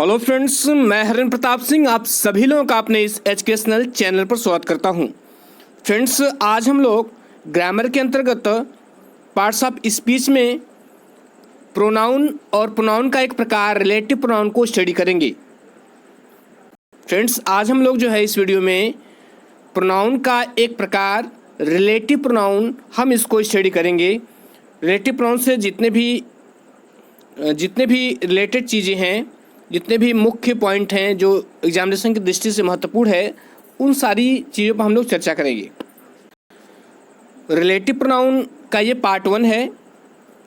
Hello friends, मैं हरिन प्रताप सिंह आप सभी लोगों का अपने इस एजुकेशनल चैनल पर स्वागत करता हूं। फ्रेंड्स, आज हम लोग ग्रामर के अंतर्गत पार्ट्स ऑफ स्पीच में प्रोनाउन और प्रोनाउन का एक प्रकार रिलेटिव प्रोनाउन को स्टडी करेंगे। फ्रेंड्स, आज हम लोग जो है इस वीडियो में प्रोनाउन का एक प्रकार रिलेटिव प्रोनाउन हम इसको स्टडी करेंगे। रिलेटिव प्रोनाउन से जितने भी रिलेटेड चीज़ें हैं, जितने भी मुख्य पॉइंट हैं जो एग्जामिनेशन की दृष्टि से महत्वपूर्ण है, उन सारी चीज़ों पर हम लोग चर्चा करेंगे। रिलेटिव प्रोनाउन का ये पार्ट 1 है।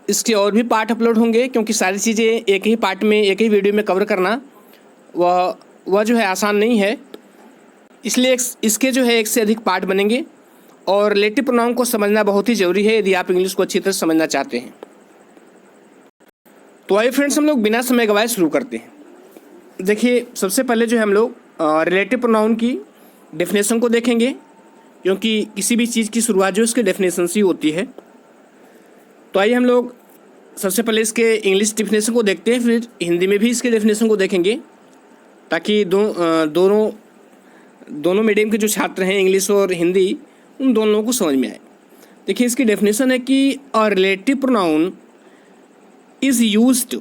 इसके और भी पार्ट अपलोड होंगे, क्योंकि सारी चीज़ें एक ही पार्ट में एक ही वीडियो में कवर करना वह जो है आसान नहीं है। इसलिए इसके जो है एक से अधिक पार्ट बनेंगे और रिलेटिव प्रोनाउन को समझना बहुत ही ज़रूरी है यदि आप इंग्लिश को अच्छी तरह समझना चाहते हैं। तो आइए फ्रेंड्स, हम लोग बिना समय गवाए शुरू करते हैं। देखिए, सबसे पहले जो है हम लोग रिलेटिव प्रोनाउन की डेफिनेशन को देखेंगे, क्योंकि किसी भी चीज़ की शुरुआत जो इसके डेफिनेशन से ही होती है। तो आइए हम लोग सबसे पहले इसके इंग्लिश डेफिनेशन को देखते हैं, फिर हिंदी में भी इसके डेफिनेशन को देखेंगे, ताकि दोनों मीडियम के जो छात्र हैं, इंग्लिश और हिंदी, उन दोनों को समझ में आए। देखिए, इसकी डेफिनेशन है कि a relative pronoun is used,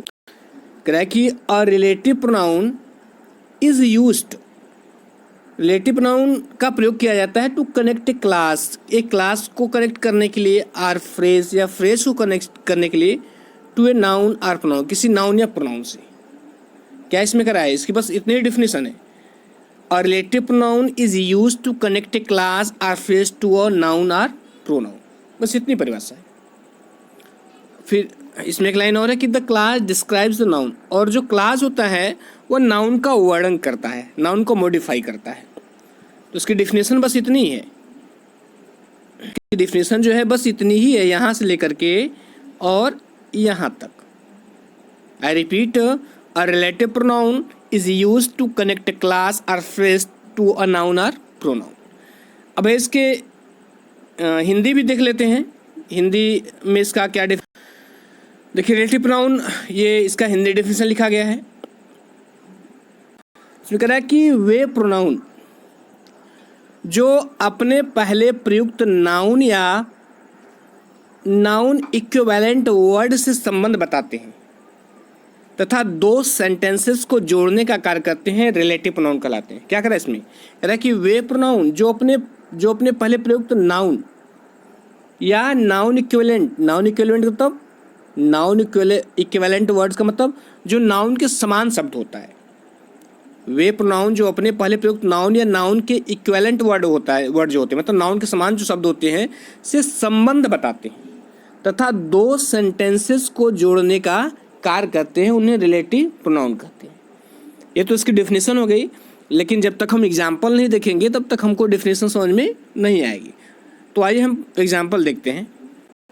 कह रहा है कि a relative pronoun is used, relative pronoun का प्रयोग किया जाता है टू कनेक्ट ए क्लास, एक क्लास को कनेक्ट करने के लिए, आर फ्रेज या फ्रेज को कनेक्ट करने के लिए, to a noun or pronoun, किसी नाउन या प्रोनाउन से। क्या इसमें करा है? इसकी बस इतनी डेफिनेशन है। A relative pronoun is used to connect a clause or phrase to a noun or pronoun, बस इतनी परिभाषा है। फिर इसमें एक लाइन और है कि the class describes the noun, और जो क्लास होता है वह नाउन का वर्णन करता है, नाउन को मॉडिफाई करता है। तो इसकी डेफिनेशन बस इतनी है, डेफिनेशन जो है बस इतनी ही है, यहाँ से लेकर के और यहाँ तक। I repeat, a relative pronoun is used to connect a clause or phrase to a noun or pronoun. अब इसके हिंदी भी देख लेते हैं। हिंदी में इसका क्या देखिए, रिलेटिव प्रोनाउन, ये इसका हिंदी डेफिनेशन लिखा गया है। इसमें कह रहा है कि वे प्रोनाउन जो अपने पहले प्रयुक्त नाउन या नाउन इक्विवेलेंट वर्ड से संबंध बताते हैं तथा दो सेंटेंसेस को जोड़ने का कार्य करते हैं, रिलेटिव प्रोनाउन कहलाते हैं। क्या कह रहा है इसमें? कह रहा है कि वे प्रोनाउन जो अपने पहले प्रयुक्त नाउन या नाउन इक्विवेलेंट मतलब नाउन इक्विवेलेंट वर्ड्स का मतलब जो नाउन के समान शब्द होता है। वे प्रोनाउन जो अपने पहले प्रयुक्त नाउन या नाउन के इक्विवेलेंट वर्ड जो होते हैं, मतलब नाउन के समान जो शब्द होते हैं, से संबंध बताते हैं तथा दो सेंटेंसेस को जोड़ने का कार्य करते हैं, उन्हें रिलेटिव प्रोनाउन कहते हैं। ये तो इसकी डेफिनेशन हो गई, लेकिन जब तक हम एग्जाम्पल नहीं देखेंगे तब तक हमको डेफिनेशन समझ में नहीं आएगी। तो आइए हम एग्जाम्पल देखते हैं।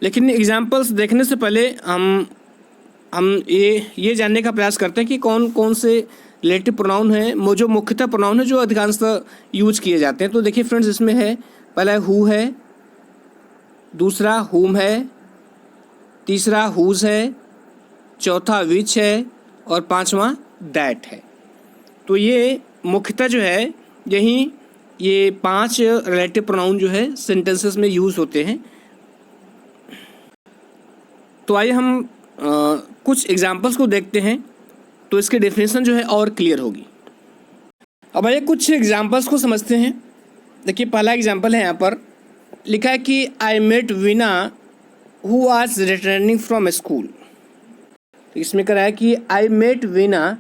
लेकिन एग्जाम्पल्स देखने से पहले हम ये जानने का प्रयास करते हैं कि कौन कौन से रिलेटिव प्रोनाउन हैं, जो मुख्यतः प्रोनाउन है जो अधिकांशतः यूज किए जाते हैं। तो देखिए फ्रेंड्स, इसमें है, पहला हु है, दूसरा हुम है, तीसरा हुज है, चौथा विच है और पांचवा दैट है। तो ये मुख्यतः जो है ये 5 रिलेटिव प्रोनाउन जो है सेंटेंसेस में यूज होते हैं। तो आइए हम कुछ एग्जाम्पल्स को देखते हैं, तो इसकी डेफिनेशन जो है और क्लियर होगी। अब आइए कुछ एग्जाम्पल्स को समझते हैं। देखिए, पहला एग्जाम्पल है, यहाँ पर लिखा है कि I met Veena who was returning from school. तो इसमें कह रहा है कि आई मेट वीना,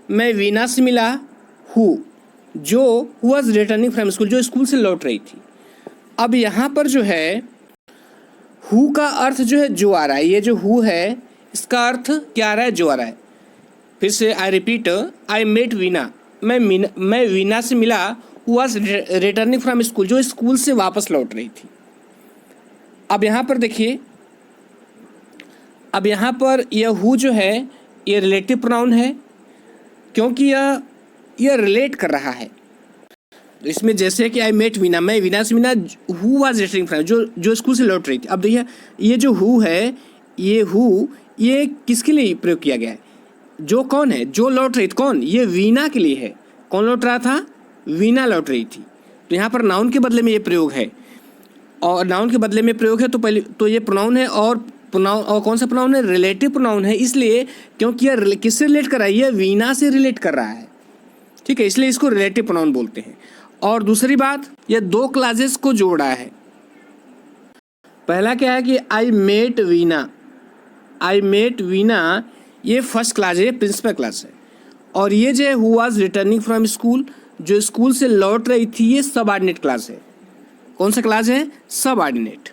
मैं वीना से मिला, हु जो वाज रिटर्निंग फ्रॉम स्कूल, जो स्कूल से लौट रही थी। अब यहाँ पर जो है हु का अर्थ जो है जो आ रहा है, ये जो हु है इसका अर्थ क्या आ रहा है? जो आ रहा है। फिर से I repeat, I met Veena, मैं वीना से मिला, who was returning from school, जो स्कूल से वापस लौट रही थी। अब यहाँ पर देखिए, अब यहाँ पर यह हु जो है ये रिलेटिव प्रोनाउन है, क्योंकि यह रिलेट कर रहा है। इसमें जैसे कि आई मेट वीना, मैं वीना से मिला, हु वाज रिटर्निंग फ्रॉम, जो स्कूल से लौट रही थी। अब देखिए, ये जो हु है, ये किसके लिए प्रयोग किया गया है? जो कौन है, जो लौट रही थी, कौन, ये वीणा के लिए है। कौन लौट रहा था, वीणा लौट रही थी। तो यहाँ पर नाउन के बदले में ये प्रयोग है, और नाउन के बदले में प्रयोग है तो पहले तो ये प्रोनाउन है, और प्रोनाउन, और कौन सा प्रोनाउन है, रिलेटिव प्रोनाउन है, इसलिए क्योंकि ये किससे रिलेट कर रहा है, ये वीणा से रिलेट कर रहा है, ठीक है, इसलिए इसको रिलेटिव प्रोनाउन बोलते हैं। और दूसरी बात, ये दो क्लासेस को जोड़ रहा है। पहला क्या है कि I met Veena, I met वीणा, ये फर्स्ट क्लास है, प्रिंसिपल क्लास है। और ये जो है who was returning from school, जो स्कूल से लौट रही थी, ये सबऑर्डिनेट क्लास है। कौन सा क्लास है, सबऑर्डिनेट।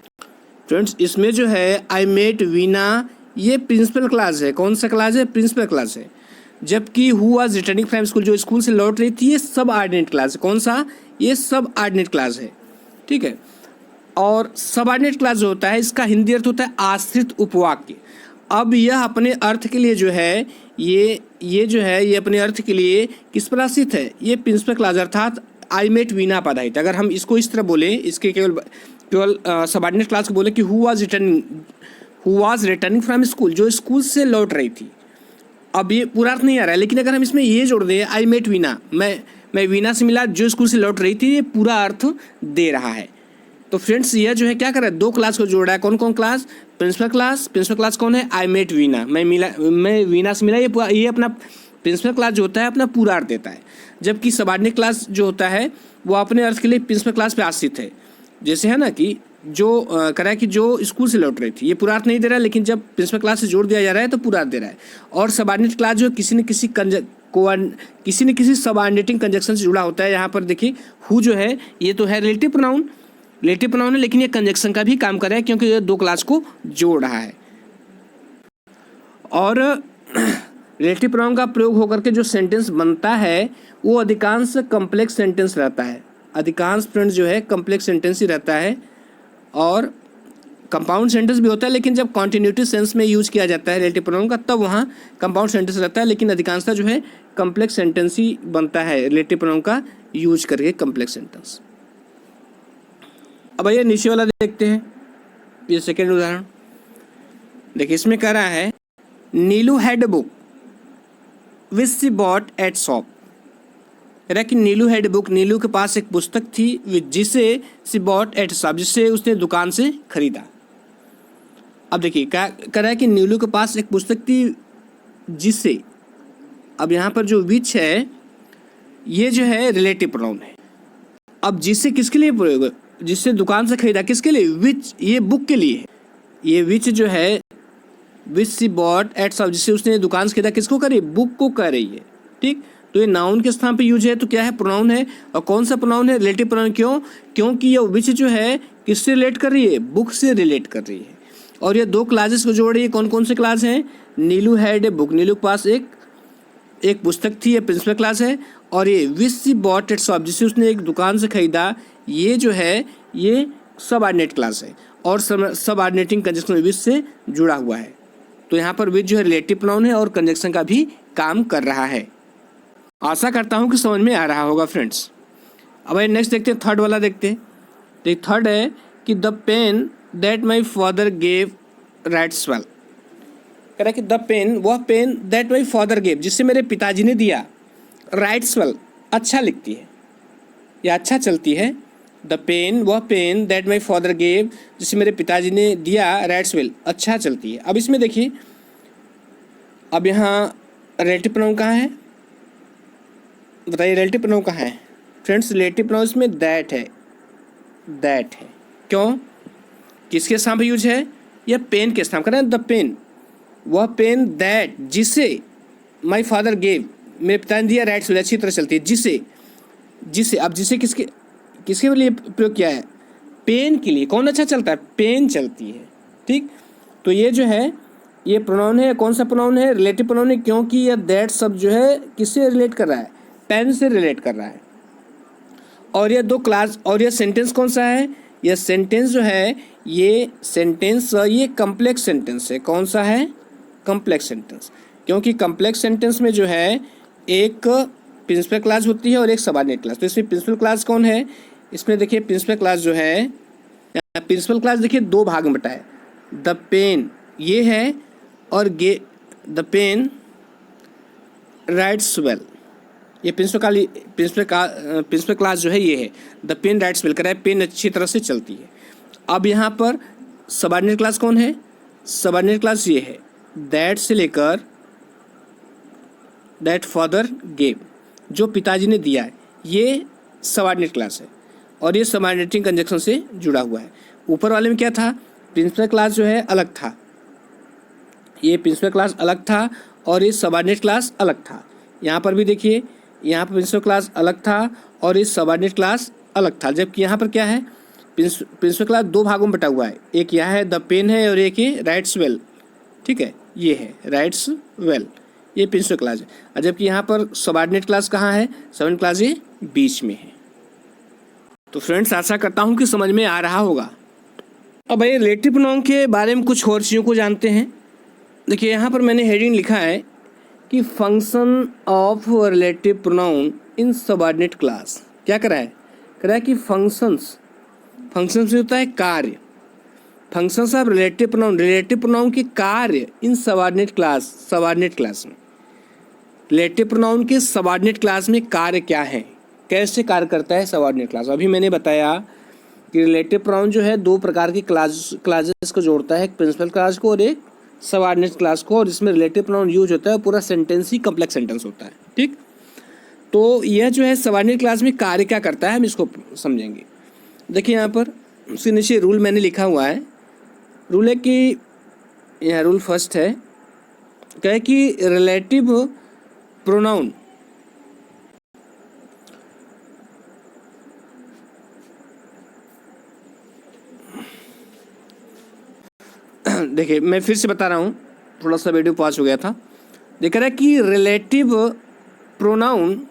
फ्रेंड्स इसमें जो है आई मेट वीणा, ये प्रिंसिपल क्लास है। कौन सा क्लास है, प्रिंसिपल क्लास है। जबकि who was returning from school, जो स्कूल से लौट रही थी, ये सबऑर्डिनेट क्लास है। कौन सा, ये सबऑर्डिनेट क्लास है, ठीक है। और सबऑर्डिनेट क्लास जो होता है, इसका हिंदी अर्थ होता है आश्रित उपवाक्य। अब यह अपने अर्थ के लिए जो है, ये जो है, ये अपने अर्थ के लिए किस पर आश्रित है, ये प्रिंसिपल क्लास अर्थात आई मेट वीणा पर आधारित। अगर हम इसको इस तरह बोले, इसके केवल सबऑर्डिनेट क्लास को बोले कि who was returning from school, जो स्कूल से लौट रही थी। अब ये पूरा अर्थ नहीं आ रहा है, लेकिन अगर हम इसमें ये जोड़ दें, आई मेट वीणा, मैं वीणा से मिला, जो स्कूल से लौट रही थी, ये पूरा अर्थ दे रहा है। तो फ्रेंड्स यह जो है क्या कर रहा है, दो क्लास को जोड़ रहा है। कौन कौन clause, principal clause. Principal clause कौन है, आई मेट वीणा, मैं वीणा से मिला, ये अपना प्रिंसिपल क्लास जो होता है अपना पूरा अर्थ देता है। जबकि सबऑर्डिनेट क्लास जो होता है वो अपने अर्थ के लिए प्रिंसिपल क्लास पे आश्रित है। जैसे है ना कि जो करा है कि जो स्कूल से लौट रही थी, ये पूरा अर्थ नहीं दे रहा है, लेकिन जब प्रिंसिपल क्लास से जोड़ दिया जा रहा है तो पूरा अर्थ दे रहा है। और सबऑर्डिनेट क्लास जो किसी न किसी सबऑर्डिनेटिंग कंजक्शन से जुड़ा होता है। यहाँ पर देखिए हु जो है, ये तो है रिलेटिव प्रोनाउन है, लेकिन ये कंजक्शन का भी काम कर रहा है, क्योंकि ये दो क्लास को जोड़ रहा है। और रिलेटिव प्रोनाउन का प्रयोग होकर के जो सेंटेंस बनता है वो अधिकांश कॉम्प्लेक्स सेंटेंस रहता है। अधिकांश फ्रेंड्स जो है कॉम्प्लेक्स सेंटेंस ही रहता है, और कंपाउंड सेंटेंस भी होता है, लेकिन जब कॉन्टिन्यूटी सेंस में यूज किया जाता है रिलेटिव प्रोनाउन का, तब वहाँ कंपाउंड सेंटेंस रहता है, लेकिन अधिकांशतः जो है कॉम्प्लेक्स सेंटेंस ही बनता है रिलेटिव प्रोनाउन का यूज करके, कॉम्प्लेक्स सेंटेंस। अब भैया नीचे वाला देखते हैं, ये सेकेंड उदाहरण देखिए। इसमें कह रहा है Neelu had book which she bought at shop. कह रहा है कि नीलू हैड बुक, नीलू के पास एक पुस्तक थी, जिसे शी बॉट एट शॉप, जिसे उसने दुकान से खरीदा। अब देखिए क्या कह रहा है कि नीलू के पास एक पुस्तक थी जिसे, अब यहाँ पर जो विच है ये जो है रिलेटिव प्रोनाउन है। अब जिसे किसके लिए प्रयोग है, जिससे दुकान से खरीदा, किसके लिए, विच, ये बुक के लिए है। ये विच जो है विच शी बॉट एट शॉप, जिससे उसने दुकान से खरीदा, किसको कर रही है, बुक को कर रही है, ठीक। तो ये नाउन के स्थान पे यूज है, तो क्या है, प्रोनाउन है। और कौन सा प्रोनाउन है, रिलेटिव प्रोनाउन। क्यों, क्योंकि ये विच जो है किससे रिलेट कर रही है, बुक से रिलेट कर रही है। और ये दो क्लासेस को जोड़ रही है। कौन कौन से क्लास हैं, नीलू हैड ए बुक, नीलू के पास एक पुस्तक थी, ये प्रिंसिपल क्लास है। और ये विच शी बॉट एट शॉप, जिससे उसने एक दुकान से खरीदा, ये जो है ये सबऑर्डिनेट क्लास है, और सबऑर्डिनेटिंग कंजक्शन विच से जुड़ा हुआ है। तो यहाँ पर विच जो है रिलेटिव प्रोनाउन है और कंजक्शन का भी काम कर रहा है। आशा करता हूँ कि समझ में आ रहा होगा फ्रेंड्स। अब नेक्स्ट देखते हैं, थर्ड वाला देखते हैं। तो थर्ड है कि the pen that my father gave writes well. कह रहा है कि द पेन, वह pen that my father gave, जिससे मेरे पिताजी ने दिया, राइट्स वेल, अच्छा लिखती है या अच्छा चलती है। द पेन, वह pen that my father gave, जिसे मेरे पिताजी ने दिया, राइट्स वेल, अच्छा चलती है। अब इसमें देखिए, अब यहाँ रिलेटिव प्रोनाउन कहाँ है, बताइए रिलेटिव प्रोनाउन कहाँ है फ्रेंड्स। रिलेटिव प्रोनाउन इसमें दैट है, दैट है। क्यों, किसके स्थान पर यूज है, यह पेन के स्थान पर। द पेन, वह पेन दैट, जिसे माई फादर गेव, मेरे पिता ने दिया, राइट्स वेल, अच्छी तरह चलती है। जिसे अब जिसे किसके लिए प्रयोग किया है, पेन के लिए। कौन अच्छा चलता है, पेन चलती है, ठीक। तो ये जो है ये प्रोनाउन है, कौन सा प्रोनाउन है, रिलेटिव प्रोनाउन है, क्योंकि यह दैट सब जो है किससे रिलेट कर रहा है, पेन से रिलेट कर रहा है। और ये दो क्लास, और ये सेंटेंस कौन सा है, यह सेंटेंस जो है, ये सेंटेंस ये कॉम्प्लेक्स सेंटेंस है। कौन सा है, कॉम्प्लेक्स सेंटेंस। क्योंकि कॉम्प्लेक्स सेंटेंस में जो है एक प्रिंसिपल क्लास होती है और एक सबऑर्डिनेट क्लास। तो इसमें प्रिंसिपल क्लास कौन है, इसमें देखिए प्रिंसिपल क्लास जो है, प्रिंसिपल क्लास देखिए दो भाग में बटा है। द पेन ये है, और द पेन राइट्स वेल, ये प्रिंसिपल क्लास जो है ये है, द पेन राइट्स वेल, कह रहा है पेन अच्छी तरह से चलती है। अब यहाँ पर सबऑर्डिनेट क्लास कौन है? सबऑर्डिनेट क्लास ये है, दैट से लेकर दैट फादर गेव, जो पिताजी ने दिया है, ये सबऑर्डिनेट क्लास है और ये सबऑर्डिनेटिंग कंजक्शन से जुड़ा हुआ है। ऊपर वाले में क्या था? प्रिंसिपल क्लास जो है अलग था, ये प्रिंसिपल क्लास अलग था और ये सबऑर्डिनेट क्लास अलग था। यहाँ पर भी देखिए, यहाँ पर प्रिंसिपल क्लास अलग था और ये सबऑर्डिनेट क्लास अलग था, जबकि यहाँ पर क्या है? प्रिंसिपल क्लास दो भागों में बटा हुआ है, एक यह है द पेन है और एक ये राइट्स वेल, ठीक है, ये है राइट्स वेल, ये प्रिंसिपल क्लास है। और जबकि यहाँ पर सबऑर्डिनेट क्लास कहाँ है? सबऑर्डिनेट क्लास ये बीच में है। तो फ्रेंड्स, आशा करता हूँ कि समझ में आ रहा होगा। अब भाई रिलेटिव प्रोनाउन के बारे में कुछ और चीज़ों को जानते हैं। देखिए यहाँ पर मैंने हेडिंग लिखा है कि function of relative pronoun in subordinate class. क्या करा है? कह रहा है कि फंक्शंस होता है कार्य, फंक्शंस ऑफ रिलेटिव प्रोनाउन के कार्य इन सबऑर्डिनेट क्लास में, रिलेटिव प्रोनाउन के सबऑर्डिनेट क्लास में कार्य क्या है, कैसे कार्य करता है सबऑर्डिनेट क्लास। अभी मैंने बताया कि रिलेटिव प्रोनाउन जो है दो प्रकार की क्लासेस को जोड़ता है, एक प्रिंसिपल क्लास को और एक सबऑर्डिनेट क्लास को, और इसमें रिलेटिव प्रोनाउन यूज होता है, पूरा सेंटेंस ही कम्प्लेक्स सेंटेंस होता है। ठीक, तो यह जो है सबऑर्डिनेट क्लास में कार्य क्या करता है, हम इसको समझेंगे। देखिए यहाँ पर उसके नीचे रूल मैंने लिखा हुआ है। रूल है कि यह रूल फर्स्ट है, क्या है कि रिलेटिव प्रोनाउन देखिए मैं फिर से बता रहा हूँ, थोड़ा सा वीडियो पॉज हो गया था। देख रहा है कि relative pronoun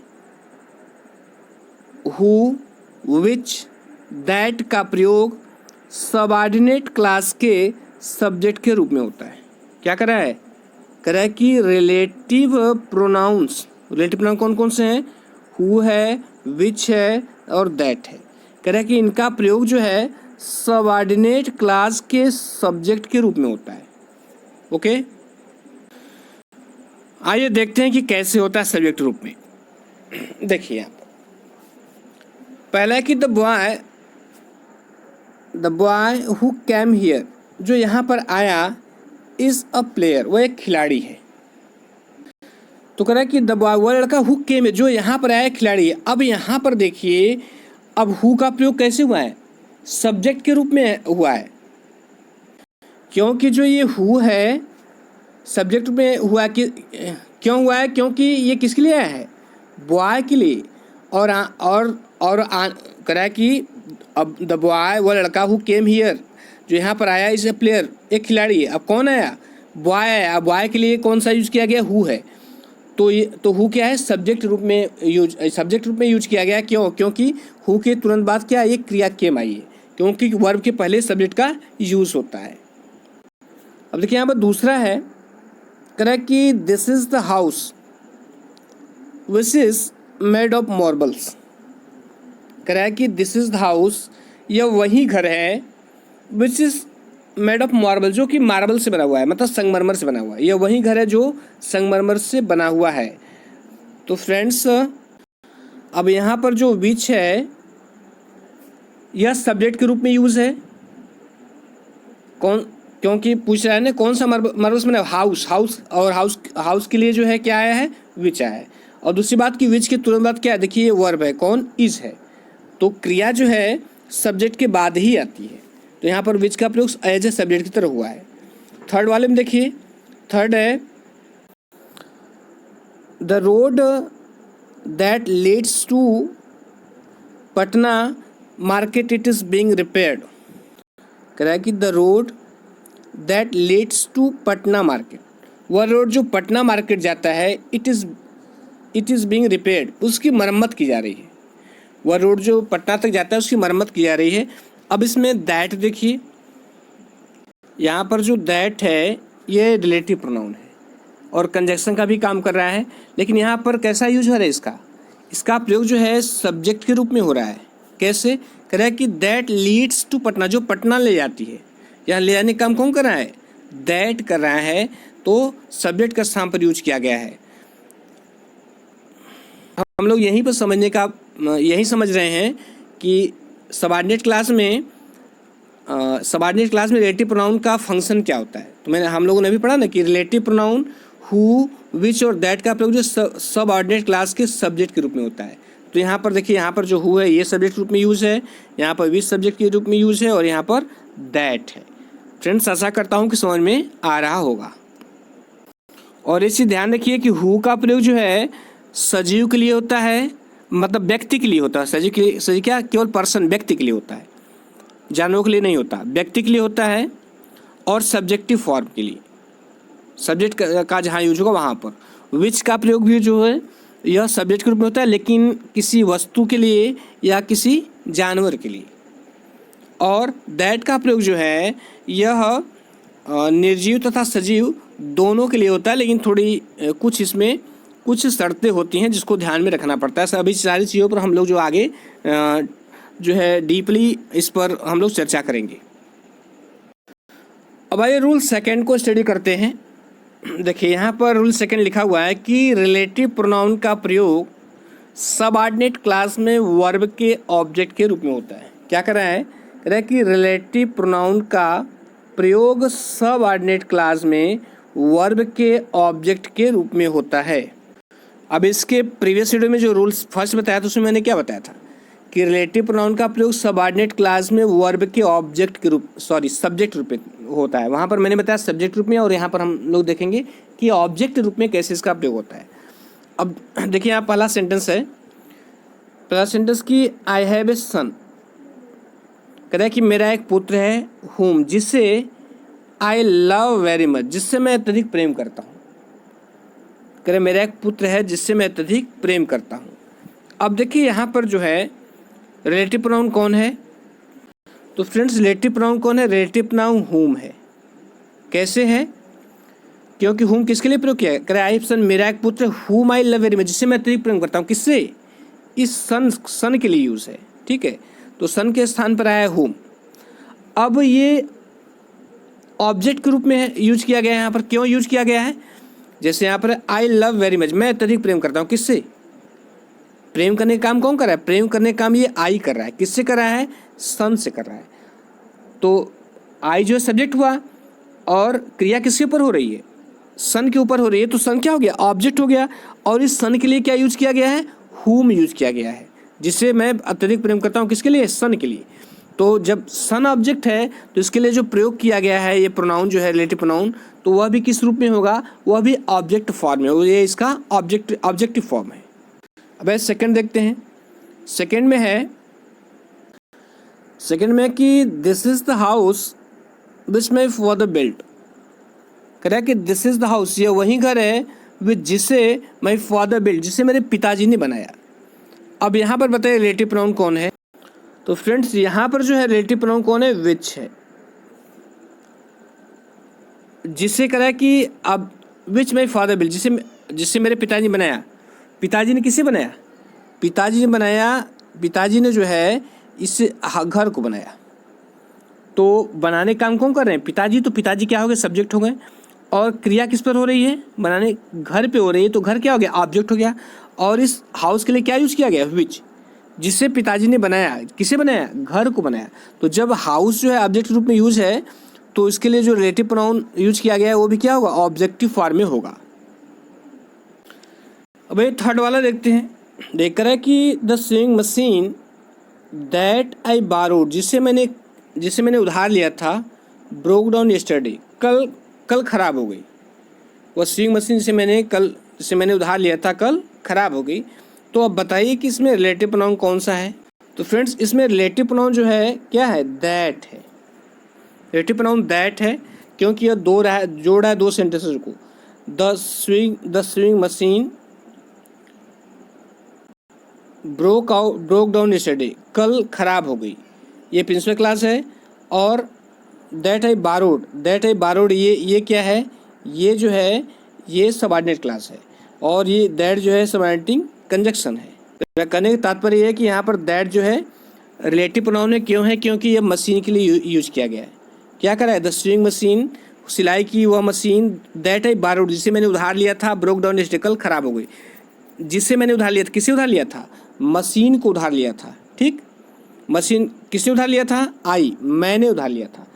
who, which, that का प्रयोग सबऑर्डिनेट क्लास के सब्जेक्ट के रूप में होता है। क्या कर रहा है? कह रहा है कि रिलेटिव प्रोनाउन कौन कौन से हैं? हु है, विच है और दैट है। कह रहा है कि इनका प्रयोग जो है सबऑर्डिनेट क्लास के सब्जेक्ट के रूप में होता है। ओके, आइए देखते हैं कि कैसे होता है सब्जेक्ट रूप में। देखिए आप, पहला है कि the boy who came here, जो यहाँ पर आया, इज अ प्लेयर, वो एक खिलाड़ी है। तो कह रहा है कि द बॉय, वो लड़का हु केम है, जो यहाँ पर आया, खिलाड़ी है। अब यहाँ पर देखिए, अब हु का प्रयोग कैसे हुआ है? सब्जेक्ट के रूप में हुआ है, क्योंकि जो ये हु है सब्जेक्ट में हुआ कि क्यों हुआ है? क्योंकि ये किसके लिए आया है? बॉय के लिए। और कह रहा है कि अब द बॉय, वो लड़का हु केम हियर, जो यहाँ पर आया, इज ए प्लेयर, एक खिलाड़ी है। अब कौन आया? बॉय आया। अब बॉय के लिए कौन सा यूज किया गया? हु है। तो हु क्या है? सब्जेक्ट रूप में यूज किया गया। क्यों? क्योंकि हु के तुरंत बाद क्या, ये क्रिया केम आई है, क्योंकि वर्ब के पहले सब्जेक्ट का यूज होता है। अब देखिए यहाँ पर दूसरा है, कह रहा है कि this is the house which is made of marbles. कह रहा है कि दिस इज द हाउस, यह वही घर है, which is made of marble, जो कि मार्बल से बना हुआ है, मतलब संगमरमर से बना हुआ है। यह वही घर है जो संगमरमर से बना हुआ है। तो फ्रेंड्स, अब यहाँ पर जो विच है, यह सब्जेक्ट के रूप में यूज है। क्योंकि पूछ रहा है ना कौन सा मार्बल से बना? हाउस के लिए जो है क्या आया है? विच आया है। और दूसरी बात कि विच के तुरंत बाद क्या है? देखिए ये वर्ब है, कौन? इज है। तो क्रिया जो है सब्जेक्ट के बाद ही आती है, तो यहाँ पर विच का प्रयोग एज ए सब्जेक्ट की तरह हुआ है। थर्ड वाले में देखिए, थर्ड है the road that leads to Patna market, it is being repaired. कह रहा है कि the road that leads to Patna market, वह रोड जो पटना मार्केट जाता है, इट इज बीइंग रिपेयर्ड, उसकी मरम्मत की जा रही है। वह रोड जो पटना तक जाता है उसकी मरम्मत की जा रही है। अब इसमें दैट देखिए, यहाँ पर जो दैट है ये रिलेटिव प्रोनाउन है और कंजक्शन का भी काम कर रहा है, लेकिन यहाँ पर कैसा यूज हो रहा है इसका प्रयोग जो है सब्जेक्ट के रूप में हो रहा है। कैसे? कह रहा है कि दैट लीड्स टू पटना, जो पटना ले जाती है। यहाँ ले जाने का काम कौन कर रहा है? दैट कर रहा है, तो सब्जेक्ट का स्थान पर यूज किया गया है। हम लोग यहीं पर यही समझ रहे हैं कि सबऑर्डिनेट क्लास में रिलेटिव प्रोनाउन का फंक्शन क्या होता है। तो हम लोगों ने भी पढ़ा ना कि रिलेटिव प्रोनाउन हु, विच और दैट का प्रयोग जो सबऑर्डिनेट क्लास के सब्जेक्ट के रूप में होता है। तो यहाँ पर देखिए, यहाँ पर जो हु है ये सब्जेक्ट के रूप में यूज़ है, यहाँ पर विच सब्जेक्ट के रूप में यूज़ है और यहाँ पर दैट है। फ्रेंड्स, आशा करता हूँ कि समझ में आ रहा होगा। और इसी ध्यान रखिए कि हु का प्रयोग जो है सजीव के लिए होता है, मतलब व्यक्ति के लिए होता है। सजीव क्या, केवल पर्सन, व्यक्ति के लिए होता है, जानवरों के लिए नहीं होता, व्यक्ति के लिए होता है। और सब्जेक्टिव फॉर्म के लिए, सब्जेक्ट का जहाँ यूज होगा वहाँ पर। विच का प्रयोग भी जो है यह सब्जेक्ट के रूप में होता है, लेकिन किसी वस्तु के लिए या किसी जानवर के लिए। और दैट का प्रयोग जो है यह निर्जीव तथा सजीव दोनों के लिए होता है, लेकिन थोड़ी इसमें कुछ शर्तें होती हैं जिसको ध्यान में रखना पड़ता है। सभी सारी चीज़ों पर हम लोग जो आगे जो है डीपली इस पर हम लोग चर्चा करेंगे। अब आइए रूल सेकंड को स्टडी करते हैं। देखिए, यहाँ पर रूल सेकंड लिखा हुआ है कि रिलेटिव प्रोनाउन का प्रयोग सबऑर्डिनेट क्लास में वर्ब के ऑब्जेक्ट के रूप में होता है। क्या कर रहा है? कह रहा है कि रिलेटिव प्रोनाउन का प्रयोग सबऑर्डिनेट क्लास में वर्ब के ऑब्जेक्ट के रूप में होता है। अब इसके प्रीवियस वीडियो में जो रूल्स फर्स्ट बताया था उसमें मैंने क्या बताया था कि रिलेटिव प्रोनाउन का प्रयोग सबऑर्डिनेट क्लास में वर्ब के ऑब्जेक्ट के सब्जेक्ट रूप में होता है। वहाँ पर मैंने बताया सब्जेक्ट रूप में, और यहाँ पर हम लोग देखेंगे कि ऑब्जेक्ट रूप में कैसे इसका प्रयोग होता है। अब देखिए, यहाँ पहला सेंटेंस है, पहला सेंटेंस कि आई हैव ए सन। कह रहा है कि मेरा एक पुत्र है, हुम, जिसे आई लव वेरी मच, जिससे मैं अत्यधिक प्रेम करता हूँ। कह रहे मेरा एक पुत्र है जिससे मैं अत्यधिक प्रेम करता हूँ। अब देखिए, यहाँ पर जो है रिलेटिव प्रोनाउन कौन है? तो फ्रेंड्स, रिलेटिव प्रोनाउन कौन है? रिलेटिव प्रोनाउन हुम है। कैसे है? क्योंकि हुम किसके लिए प्रयोग किया है? कह रहा है आई सन, मेरा एक पुत्र, हुम आई लव वेरी मच, जिससे मैं अत्यधिक प्रेम करता हूँ। किससे? इस सन के लिए यूज़ है। ठीक है, तो सन के स्थान पर आया है हुम। अब ये ऑब्जेक्ट के रूप में यूज किया गया है। यहाँ पर क्यों यूज किया गया है? जैसे यहाँ पर आई लव वेरी मच, मैं अत्यधिक प्रेम करता हूँ। किससे? प्रेम करने का काम कौन कर रहा है? प्रेम करने का काम ये आई कर रहा है। किससे कर रहा है? सन से कर रहा है। तो आई जो सब्जेक्ट हुआ और क्रिया किसके ऊपर हो रही है? सन के ऊपर हो रही है। तो सन क्या हो गया? ऑब्जेक्ट हो गया। और इस सन के लिए क्या यूज किया गया है? हुम यूज किया गया है, जिससे मैं अत्यधिक प्रेम करता हूँ। किसके लिए? सन के लिए। तो जब सन ऑब्जेक्ट है तो इसके लिए जो प्रयोग किया गया है ये प्रोनाउन जो है रिलेटिव प्रोनाउन, तो वह भी किस रूप में होगा? वह भी ऑब्जेक्ट फॉर्म में, ये इसका ऑब्जेक्टिव फॉर्म है। अब सेकंड देखते हैं। सेकंड में कि this is the house which my father built. कह रहा है कि दिस इज द हाउस, ये वही घर है विच जिसे माई फादर बिल्ट, जिसे मेरे पिताजी ने बनाया। अब यहाँ पर बताइए रिलेटिव प्रोनाउन कौन है? तो फ्रेंड्स, यहाँ पर जो है रिलेटिव प्रोनाउन कौन है? विच है। जिससे कह रहा है कि अब विच माई फादर बिल्ट, जिससे मेरे पिताजी ने बनाया। पिताजी ने किसे बनाया? पिताजी ने बनाया, पिताजी ने जो है इस घर को बनाया। तो बनाने का काम कौन कर रहे हैं? पिताजी। तो पिताजी क्या हो गए? सब्जेक्ट हो गए। और क्रिया किस पर हो रही है? बनाने, घर पे हो रही है। तो घर क्या हो गया? ऑब्जेक्ट हो गया। और इस हाउस के लिए क्या यूज किया गया? विच, जिसे पिताजी ने बनाया। किसे बनाया? घर को बनाया। तो जब हाउस जो है ऑब्जेक्ट रूप में यूज है तो इसके लिए जो रिलेटिव प्रोनाउन यूज किया गया है वो भी क्या होगा? ऑब्जेक्टिव फॉर्म में होगा। अब ये थर्ड वाला देखते हैं। देख रहा है कि the swing machine that I borrowed, जिसे मैंने उधार लिया था, ब्रोक डाउन यस्टरडे, कल खराब हो गई। वह स्विंग मशीन जिसे मैंने उधार लिया था कल खराब हो गई। तो अब बताइए कि इसमें रिलेटिव प्रोनाउन कौन सा है? तो फ्रेंड्स, इसमें रिलेटिव प्रोनाउन जो है क्या है? दैट है। रिलेटिव प्रोनाउन दैट है, क्योंकि यह जोड़ रहा है दो सेंटेंसेस को। The swing machine broke down yesterday, कल खराब हो गई। ये प्रिंसिपल क्लास है। और दैट आई बारोड, ये क्या है? ये जो है ये सबऑर्डिनेट क्लास है। और ये दैट जो है सबऑर्डिनेटिंग कंजक्शन है। कहने का तात्पर्य है कि यहाँ पर दैट जो है रिलेटिव प्रोनाउन है। क्यों है? क्योंकि यह मशीन के लिए यूज किया गया है। क्या करा है? द स्विंग मशीन, सिलाई की वह मशीन, दैट आई बारोड, जिसे मैंने उधार लिया था, ब्रोक डाउन यस्टरडे, कल खराब हो गई। जिसे मैंने उधार लिया था, किसे उधार लिया था? मशीन को उधार लिया था। ठीक, मशीन किसने उधार लिया था? आई, मैंने उधार लिया था।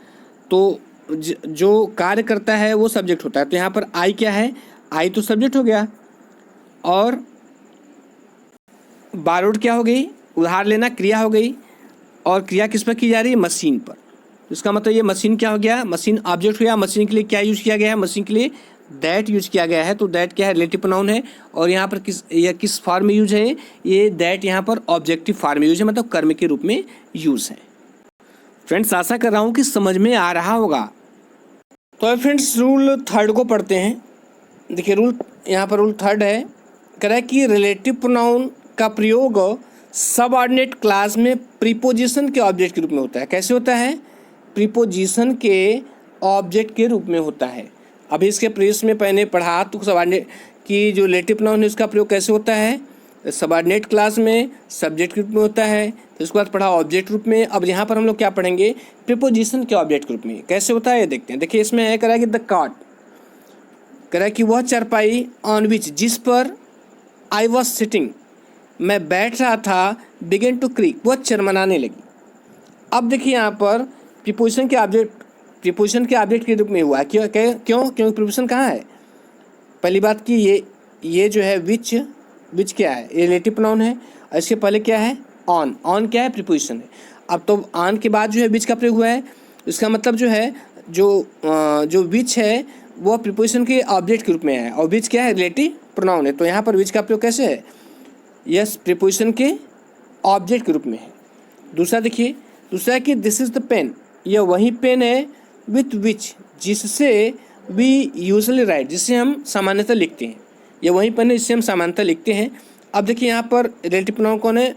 तो जो कार्य करता है वो सब्जेक्ट होता है। तो यहाँ पर आई क्या है? आई तो सब्जेक्ट हो गया, और बारोड क्या हो गई? उधार लेना क्रिया हो गई, और क्रिया किस पर की जा रही है? मशीन पर। इसका मतलब ये मशीन क्या हो गया? मशीन ऑब्जेक्ट हो गया। मशीन के लिए क्या यूज किया गया है? मशीन के लिए दैट यूज किया गया है। तो दैट क्या है? रिलेटिव प्रोनाउन है, और यहाँ पर किस फॉर्म में यूज है? ये दैट यहाँ पर ऑब्जेक्टिव फॉर्म में यूज है, मतलब कर्म के रूप में यूज है। फ्रेंड्स, आशा कर रहा हूँ कि समझ में आ रहा होगा। तो फ्रेंड्स, रूल थर्ड को पढ़ते हैं। देखिए, यहाँ पर रूल थर्ड है, कह रहा है कि रिलेटिव प्रोनाउन का प्रयोग सबऑर्डिनेट क्लास में प्रीपोजिशन के ऑब्जेक्ट के रूप में होता है। कैसे होता है? प्रीपोजिशन के ऑब्जेक्ट के रूप में होता है। अभी इसके प्रीवियस में पहले पढ़ा तो सबऑर्डिनेट की जो रिलेटिव प्रोनाउन है उसका प्रयोग कैसे होता है? सबऑर्डिनेट क्लास में सब्जेक्ट के रूप में होता है। तो उसके बाद पढ़ा ऑब्जेक्ट रूप में। अब यहाँ पर हम लोग क्या पढ़ेंगे? प्रीपोजिशन के ऑब्जेक्ट के रूप में कैसे होता है ये देखते हैं। देखिए, इसमें है, कह रहा है कि द कॉट, कह रहा है कि वह चारपाई ऑन विच, जिस पर आई वॉज सिटिंग, मैं बैठ रहा था, बिगेन टू क्रीक, वह चरमराने लगी। अब देखिए यहाँ पर प्रीपोजिशन के ऑब्जेक्ट के रूप में हुआ। क्यों? क्योंकि प्रीपोजिशन कहाँ है? पहली बात कि ये जो है विच क्या है? ये रिलेटिव प्रोनाउन है, और इसके पहले क्या है? ऑन क्या है? प्रीपोजिशन है। अब तो ऑन के बाद जो है विच का प्रयोग हुआ है। इसका मतलब जो है जो विच है वो प्रीपोजिशन के ऑब्जेक्ट के रूप में है, और विच क्या है? रिलेटिव प्रोनाउन है। तो यहाँ पर विच का प्रयोग कैसे है? यस, प्रीपोजिशन के ऑब्जेक्ट के रूप में है। दूसरा देखिए, दूसरा है कि दिस इज द पेन, यह वही पेन है, विथ विच, जिससे वी यूजुअली राइट, जिससे हम सामान्यतः लिखते हैं। यह वही पेन है जिससे हम सामान्यतः लिखते हैं। अब देखिए यहाँ पर रिलेटिव प्रोनाउन कौन है?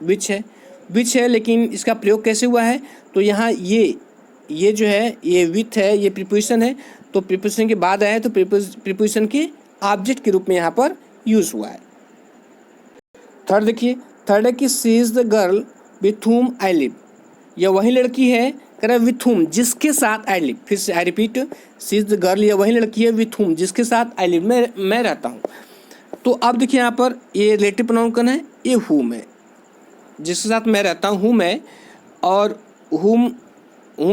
विच है, लेकिन इसका प्रयोग कैसे हुआ है? तो यहाँ ये जो है, ये विथ है, ये प्रीपोजिशन है, तो प्रीपोजिशन के बाद आया है, तो प्रीपोजिशन के ऑब्जेक्ट के रूप में यहाँ पर यूज हुआ है। थर्ड देखिए, थर्ड है कि she is the girl with whom I live, यह वही लड़की है, कह रहा है विथ हुम, जिसके साथ आई लिव। फिर से I repeat, she is the girl, यह वही लड़की है, विथ हुम, जिसके साथ आई लिव, मैं रहता हूँ। तो अब देखिए यहाँ पर ये रिलेटिव प्रोनाउन कौन है? ये हुम है, जिसके साथ मैं रहता हूँ मैं। और हुम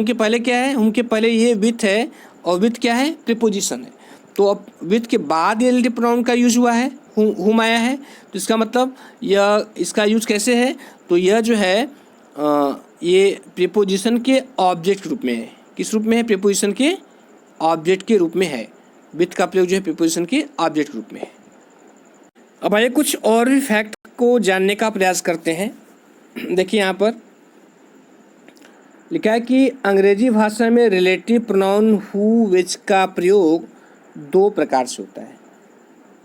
के पहले क्या है? हुम के पहले ये विथ है, और विथ क्या है? प्रीपोजिशन है। तो अब विथ के बाद ये रिलेटिव प्रोनाउन का यूज हुआ है, हुम आया है। तो इसका मतलब यह, इसका यूज कैसे है? तो यह जो है ये प्रीपोजिशन के ऑब्जेक्ट के रूप में है। किस रूप में है? प्रीपोजिशन के ऑब्जेक्ट के रूप में है। विथ का प्रयोग जो है प्रीपोजिशन के ऑब्जेक्ट के रूप में है। अब आइए कुछ और भी फैक्ट को जानने का प्रयास करते हैं। देखिए यहाँ पर लिखा है कि अंग्रेजी भाषा में रिलेटिव प्रोनाउन हु विच का प्रयोग दो प्रकार से होता है।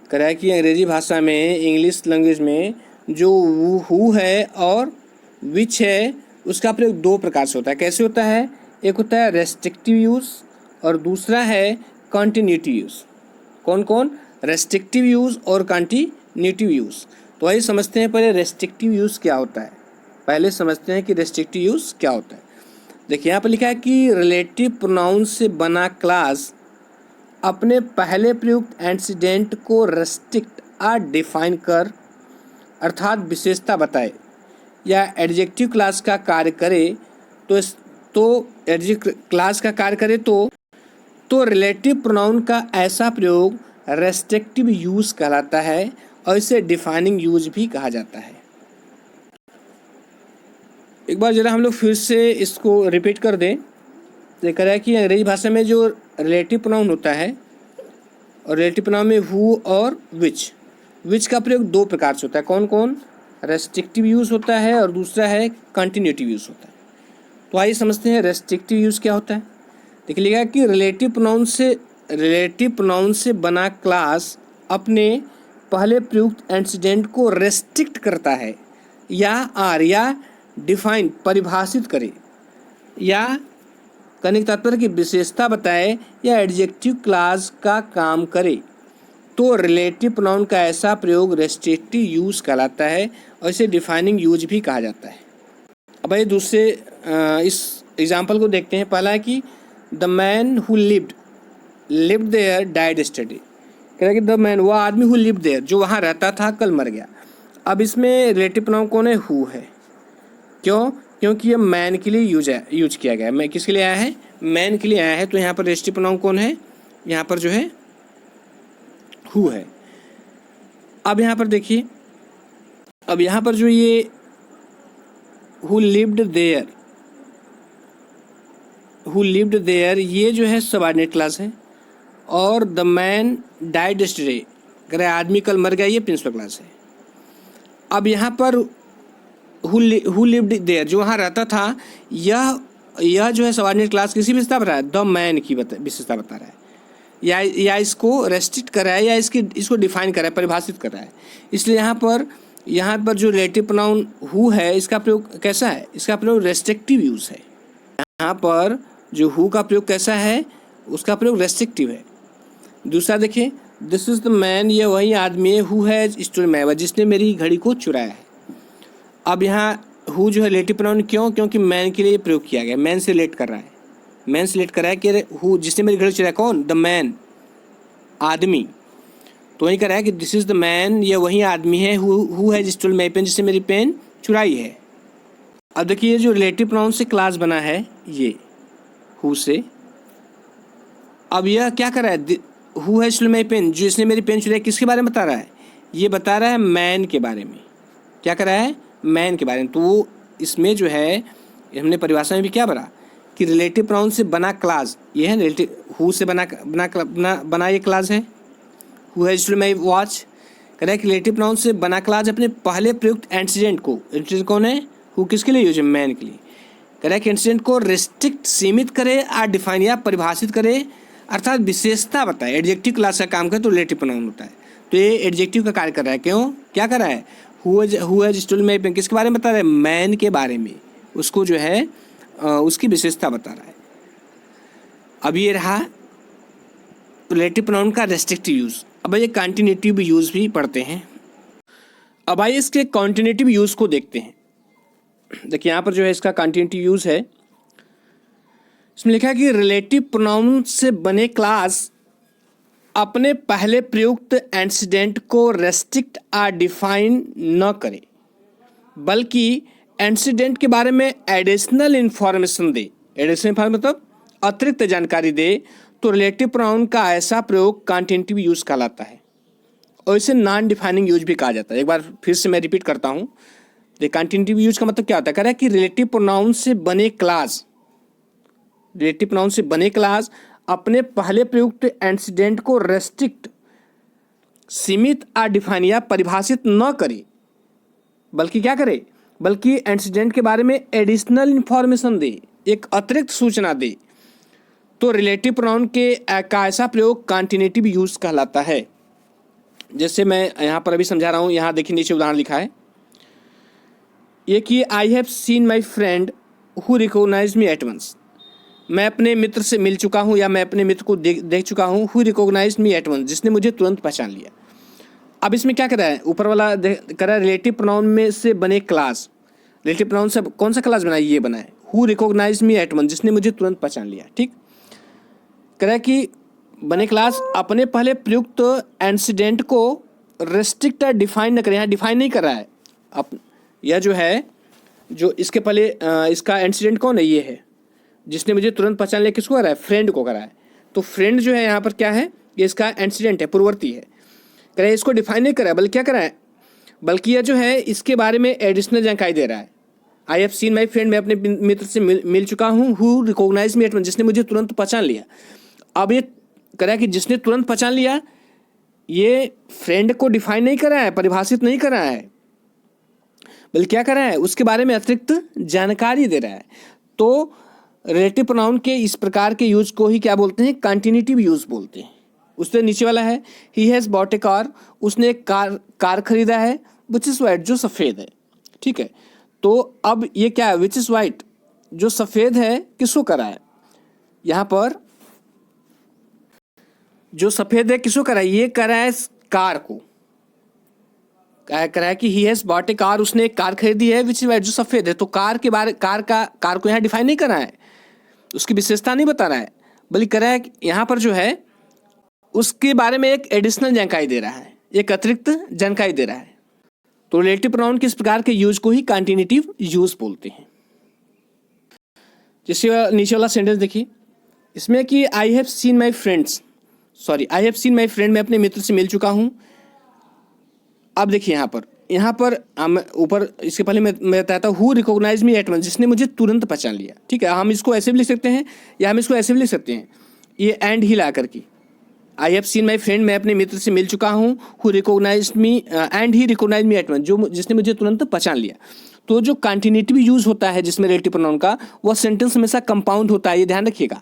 कह रहा है कि अंग्रेजी भाषा में, इंग्लिश लैंग्वेज में जो हु है और विच है उसका प्रयोग दो प्रकार से होता है। कैसे होता है? एक होता है रेस्ट्रिक्टिव यूज़, और दूसरा है कॉन्टिन्यूटिव यूज़। कौन कौन? रेस्ट्रिक्टिव यूज़ और कॉन्टिन्यूटिव यूज़। तो आइए समझते हैं पहले रेस्ट्रिक्टिव यूज़ क्या होता है। पहले समझते हैं कि रेस्ट्रिक्टिव यूज़ क्या होता है। देखिए यहाँ पर लिखा है कि रिलेटिव प्रोनाउन से बना क्लास अपने पहले प्रयुक्त एंटीसीडेंट को रेस्ट्रिक्ट डिफाइन कर, अर्थात विशेषता बताए, या एडजेक्टिव क्लास का कार्य करे तो एडजेक्टिव क्लास का कार्य करे तो रिलेटिव प्रोनाउन का ऐसा प्रयोग रेस्ट्रिक्टिव यूज़ कहलाता है, और इसे डिफाइनिंग यूज भी कहा जाता है। एक बार जरा हम लोग फिर से इसको रिपीट कर दें। देखा रहा है कि अंग्रेजी भाषा में जो रिलेटिव प्रोनाउन होता है, और रिलेटिव प्रोनाउन में हु और विच का प्रयोग दो प्रकार से होता है। कौन कौन? रेस्ट्रिक्टिव यूज़ होता है, और दूसरा है कंटिन्यूटिव यूज़ होता है। तो आइए समझते हैं रेस्ट्रिक्टिव यूज़ क्या होता है। देख लिखा कि रिलेटिव प्रोनाउन से बना क्लास अपने पहले प्रयुक्त एंटीसीडेंट को रेस्ट्रिक्ट करता है, या डिफाइन परिभाषित करे, या कहने का तात्पर्य की विशेषता बताए, या एडजेक्टिव क्लास का काम करे, तो रिलेटिव प्रोनाउन का ऐसा प्रयोग रेस्ट्रिक्टिव यूज़ कहलाता है, और इसे डिफाइनिंग यूज भी कहा जाता है। अब ये दूसरे इस एग्जाम्पल को देखते हैं। पहला है कि the man who lived there died yesterday, कह रहा है कि द मैन, वो आदमी हु लिव्ड देयर, जो वहाँ रहता था कल मर गया। अब इसमें रिलेटिव प्रोनाउन कौन है? हु है। क्यों? क्योंकि ये मैन के लिए यूज किया गया है। मैं किसके लिए आया है? मैन के लिए आया है। तो यहाँ पर रिलेटिव प्रोनाउन कौन है? यहाँ पर जो है हु है। अब यहाँ पर देखिए, अब यहाँ पर जो ये who lived there, who lived there, ये जो है सबऑर्डिनेट क्लास है। और द मैन डाइड यस्टरडे, अगर आदमी कल मर गया, ये प्रिंसिपल क्लास है। अब यहाँ पर हु लिव्ड देयर, जो वहाँ रहता था, यह जो है सबऑर्डिनेट क्लास किसी विशेषता बता रहा है? द मैन की विशेषता बता रहा है, या इसको रेस्ट्रिक्ट कर रहा है, या इसको डिफाइन कर रहा है, परिभाषित कर रहा है। इसलिए यहाँ पर जो रिलेटिव प्रोनाउन हु है, इसका प्रयोग कैसा है? इसका प्रयोग रेस्ट्रिक्टिव यूज है। यहाँ पर जो हु का प्रयोग कैसा है? उसका प्रयोग रेस्ट्रिक्टिव है। दूसरा देखिए, दिस इज द मैन, ये वही आदमी है, who has stolen my watch, जिसने मेरी घड़ी को चुराया है। अब यहाँ हु जो है रिलेटिव प्रोनाउन, क्यों? क्योंकि मैन के लिए प्रयोग किया गया, मैन से रिलेट कर रहा है। मैन से रिलेट कर रहा है कि हु, जिसने मेरी घड़ी चुराया, कौन? द मैन, आदमी। तो वही कर रहा है कि दिस इज द मैन, ये वही आदमी है, who has stolen my pen, जिसने मेरी पेन चुराई है। अब देखिए, जो रिलेटिव प्रोनाउन से क्लास बना है, ये हु से, अब यह क्या कर रहा है? Who has stolen my pen, जो इसने मेरी पेन चुराई, किसके बारे में बता रहा है? ये बता रहा है मैन के बारे में। क्या कर रहा है? मैन के बारे में। तो इसमें जो है, हमने परिभाषा में भी क्या बना कि रिलेटिव प्रोनाउन से बना क्लास ये है। रिलेटिव हु से बना ये क्लास है, who has stolen my watch. कह रहा है कि रिलेटिव प्रोनाउन से बना क्लास अपने पहले प्रयुक्त एंटीसीडेंट को, एंटीसीडेंट कौन है? हु किसके लिए यूज है? मैन के लिए। कह रहा है कि एंटीसीडेंट को रेस्ट्रिक्ट, सीमित करे, या डिफाइन, या परिभाषित करे, अर्थात विशेषता बताए। एडजेक्टिव क्लास का काम करे तो रिलेटिव प्रोनाउन होता है। तो ये एडजेक्टिव का कार्य कर रहा है। क्यों? क्या कर रहा है? Who has stolen my pen, किसके बारे में बता रहा है? मैन के बारे में। उसको जो है उसकी विशेषता बता रहा है। अब ये रहा रिलेटिव प्रोनाउन का रेस्ट्रिक्टिव यूज। अब ये कॉन्टिन्यूटिव यूज भी पढ़ते हैं। अब आइए इसके कॉन्टिन्यूटिव यूज को देखते हैं। देखिए, यहाँ पर जो है इसका कॉन्टिन्यूटिव यूज है, इसमें लिखा है कि रिलेटिव प्रोनाउन से बने क्लास अपने पहले प्रयुक्त एंटीसीडेंट को रेस्ट्रिक्ट या डिफाइन न करे, बल्कि एंटीसीडेंट के बारे में एडिशनल इन्फॉर्मेशन दे। एडिशनल इन्फॉर्मेशन मतलब अतिरिक्त जानकारी दे, तो रिलेटिव प्रोनाउन का ऐसा प्रयोग कॉन्टिन्यूटिव यूज कहलाता है, और इसे नॉन डिफाइनिंग यूज भी कहा जाता है। एक बार फिर से मैं रिपीट करता हूँ। कॉन्टिन्यूटिव यूज का मतलब क्या होता है? कह रहा है कि रिलेटिव प्रोनाउन से बने क्लास, रिलेटिव प्रोनाउन से बने क्लास अपने पहले प्रयुक्त एंटीसीडेंट को रेस्ट्रिक्ट, सीमित, या डिफाइन, या परिभाषित न करे, बल्कि क्या करे? बल्कि एंटीसीडेंट के बारे में एडिशनल इंफॉर्मेशन दे, एक अतिरिक्त सूचना दे, तो रिलेटिव प्रोनाउन के का ऐसा प्रयोग कॉन्टिन्यूटिव यूज कहलाता है। जैसे मैं यहाँ पर अभी समझा रहा हूँ। यहाँ देखिए, नीचे उदाहरण लिखा है ये कि I have seen my friend who recognise me at once, मैं अपने मित्र से मिल चुका हूँ, या मैं अपने मित्र को देख चुका हूँ। Who recognise me at once, जिसने मुझे तुरंत पहचान लिया। अब इसमें क्या कर रहा है? ऊपर वाला कर रहा है रिलेटिव प्रोनाउन में से बने क्लास। रिलेटिव प्रोनाउन से कौन सा क्लास बना है? ये बना है who recognise me at once, जिसने मुझे तुरंत पहचान लिया। ठीक, कह रहा है कि बने क्लास अपने पहले प्रयुक्त एंटीसीडेंट को रेस्ट्रिक्ट या डिफाइन न करे। यहाँ डिफाइन नहीं कर रहा है। यह जो है, जो इसके पहले इसका एंटीसीडेंट कौन है? ये है, जिसने मुझे तुरंत पहचान लिया। किसको करा है? फ्रेंड को करा है। तो फ्रेंड जो है यहाँ पर क्या है? ये इसका एंटीसीडेंट है, पूर्ववर्ती है। कह रहा है इसको डिफाइन नहीं करा है, बल्कि क्या करा है? बल्कि यह जो है इसके बारे में एडिशनल जानकारी दे रहा है। I have seen my friend, मैं अपने मित्र से मिल चुका हूँ। Who recognise me at once, जिसने मुझे तुरंत पहचान लिया। अब ये कह रहा है कि जिसने तुरंत पहचान लिया, ये फ्रेंड को डिफाइन नहीं करा है, परिभाषित नहीं करा है, बल्कि क्या कर रहा है? उसके बारे में अतिरिक्त जानकारी दे रहा है। तो रिलेटिव प्रोनाउन के इस प्रकार के यूज को ही क्या बोलते हैं? कॉन्टिन्यूटिव यूज बोलते हैं। उससे नीचे वाला है he has bot A car, उसने एक कार खरीदा है, विच इज वाइट, जो सफ़ेद है। ठीक है, तो अब ये क्या है? विच इज वाइट, जो सफ़ेद है, किसको करा है? यहाँ पर जो सफ़ेद है किसको करा है? ये करा है कार को। करा है कि he has bot A car, उसने एक कार खरीदी है, विच इज वाइट, जो सफ़ेद है। तो कार को यहाँ डिफाइन नहीं करा है, उसकी विशेषता नहीं बता रहा है, बल्कि कह रहा है कि यहाँ पर जो है उसके बारे में एक एडिशनल जानकारी दे रहा है, एक अतिरिक्त जानकारी दे रहा है। तो रिलेटिव प्रोनाउन किस प्रकार के यूज को ही कॉन्टिनेटिव यूज बोलते हैं। जैसे नीचे वाला सेंटेंस देखिए, इसमें कि I have seen my friends, I have seen my friend, मैं अपने मित्र से मिल चुका हूँ। अब देखिए यहाँ पर ऊपर इसके पहले मैं बताता हूँ who recognise me at once, जिसने मुझे तुरंत पहचान लिया। ठीक है, हम इसको ऐसे भी लिख सकते हैं या हम इसको ऐसे भी लिख सकते हैं, ये एंड ही ला करके। I have seen my friend, मैं अपने मित्र से मिल चुका हूँ। Who recognise me and he recognise me at once, जिसने मुझे तुरंत पहचान लिया। तो जो कॉन्टिनेटिव यूज होता है जिसमें रिलेटिव प्रोनाउन का, वह सेंटेंस हमेशा कंपाउंड होता है, ये ध्यान रखिएगा।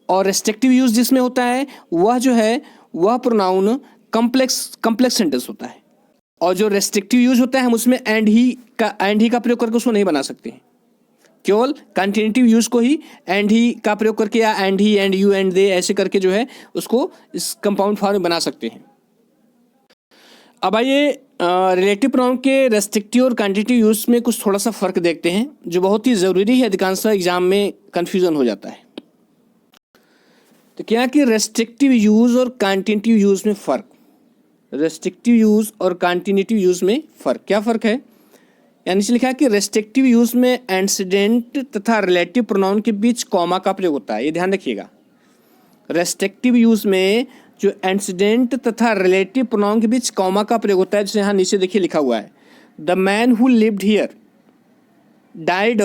और रेस्ट्रिक्टिव यूज जिसमें होता है वह जो है वह प्रोनाउन कम्प्लेक्स सेंटेंस होता है। और जो रेस्ट्रिक्टिव यूज होता है हम उसमें एंड ही का प्रयोग करके उसको नहीं बना सकते हैं, केवल कॉन्टिनेटिव यूज को ही एंड ही का प्रयोग करके या and he, and you, and they ऐसे करके जो है उसको इस कंपाउंड फॉर्म में बना सकते हैं। अब आइए रिलेटिव प्रोनाउन के रेस्ट्रिक्टिव और कॉन्टिनेटिव यूज में कुछ थोड़ा सा फर्क देखते हैं, जो बहुत ही ज़रूरी है, अधिकांश एग्जाम में कन्फ्यूजन हो जाता है। तो क्या कि रेस्ट्रिक्टिव यूज और कॉन्टिनेटिव यूज में फ़र्क, रेस्ट्रिक्टिव यूज और कॉन्टिनेटिव यूज में फ़र्क, क्या फ़र्क है? यानी से लिखा है कि रेस्ट्रिक्टिव यूज में एंटीसीडेंट तथा रिलेटिव प्रोनाउन के बीच कॉमा का प्रयोग होता है, ये ध्यान रखिएगा। रेस्ट्रिक्टिव यूज में जो एंटीसीडेंट तथा रिलेटिव प्रोनाउन के बीच कॉमा का प्रयोग होता है, जैसे यहाँ नीचे देखिए लिखा हुआ है, the man who lived here died,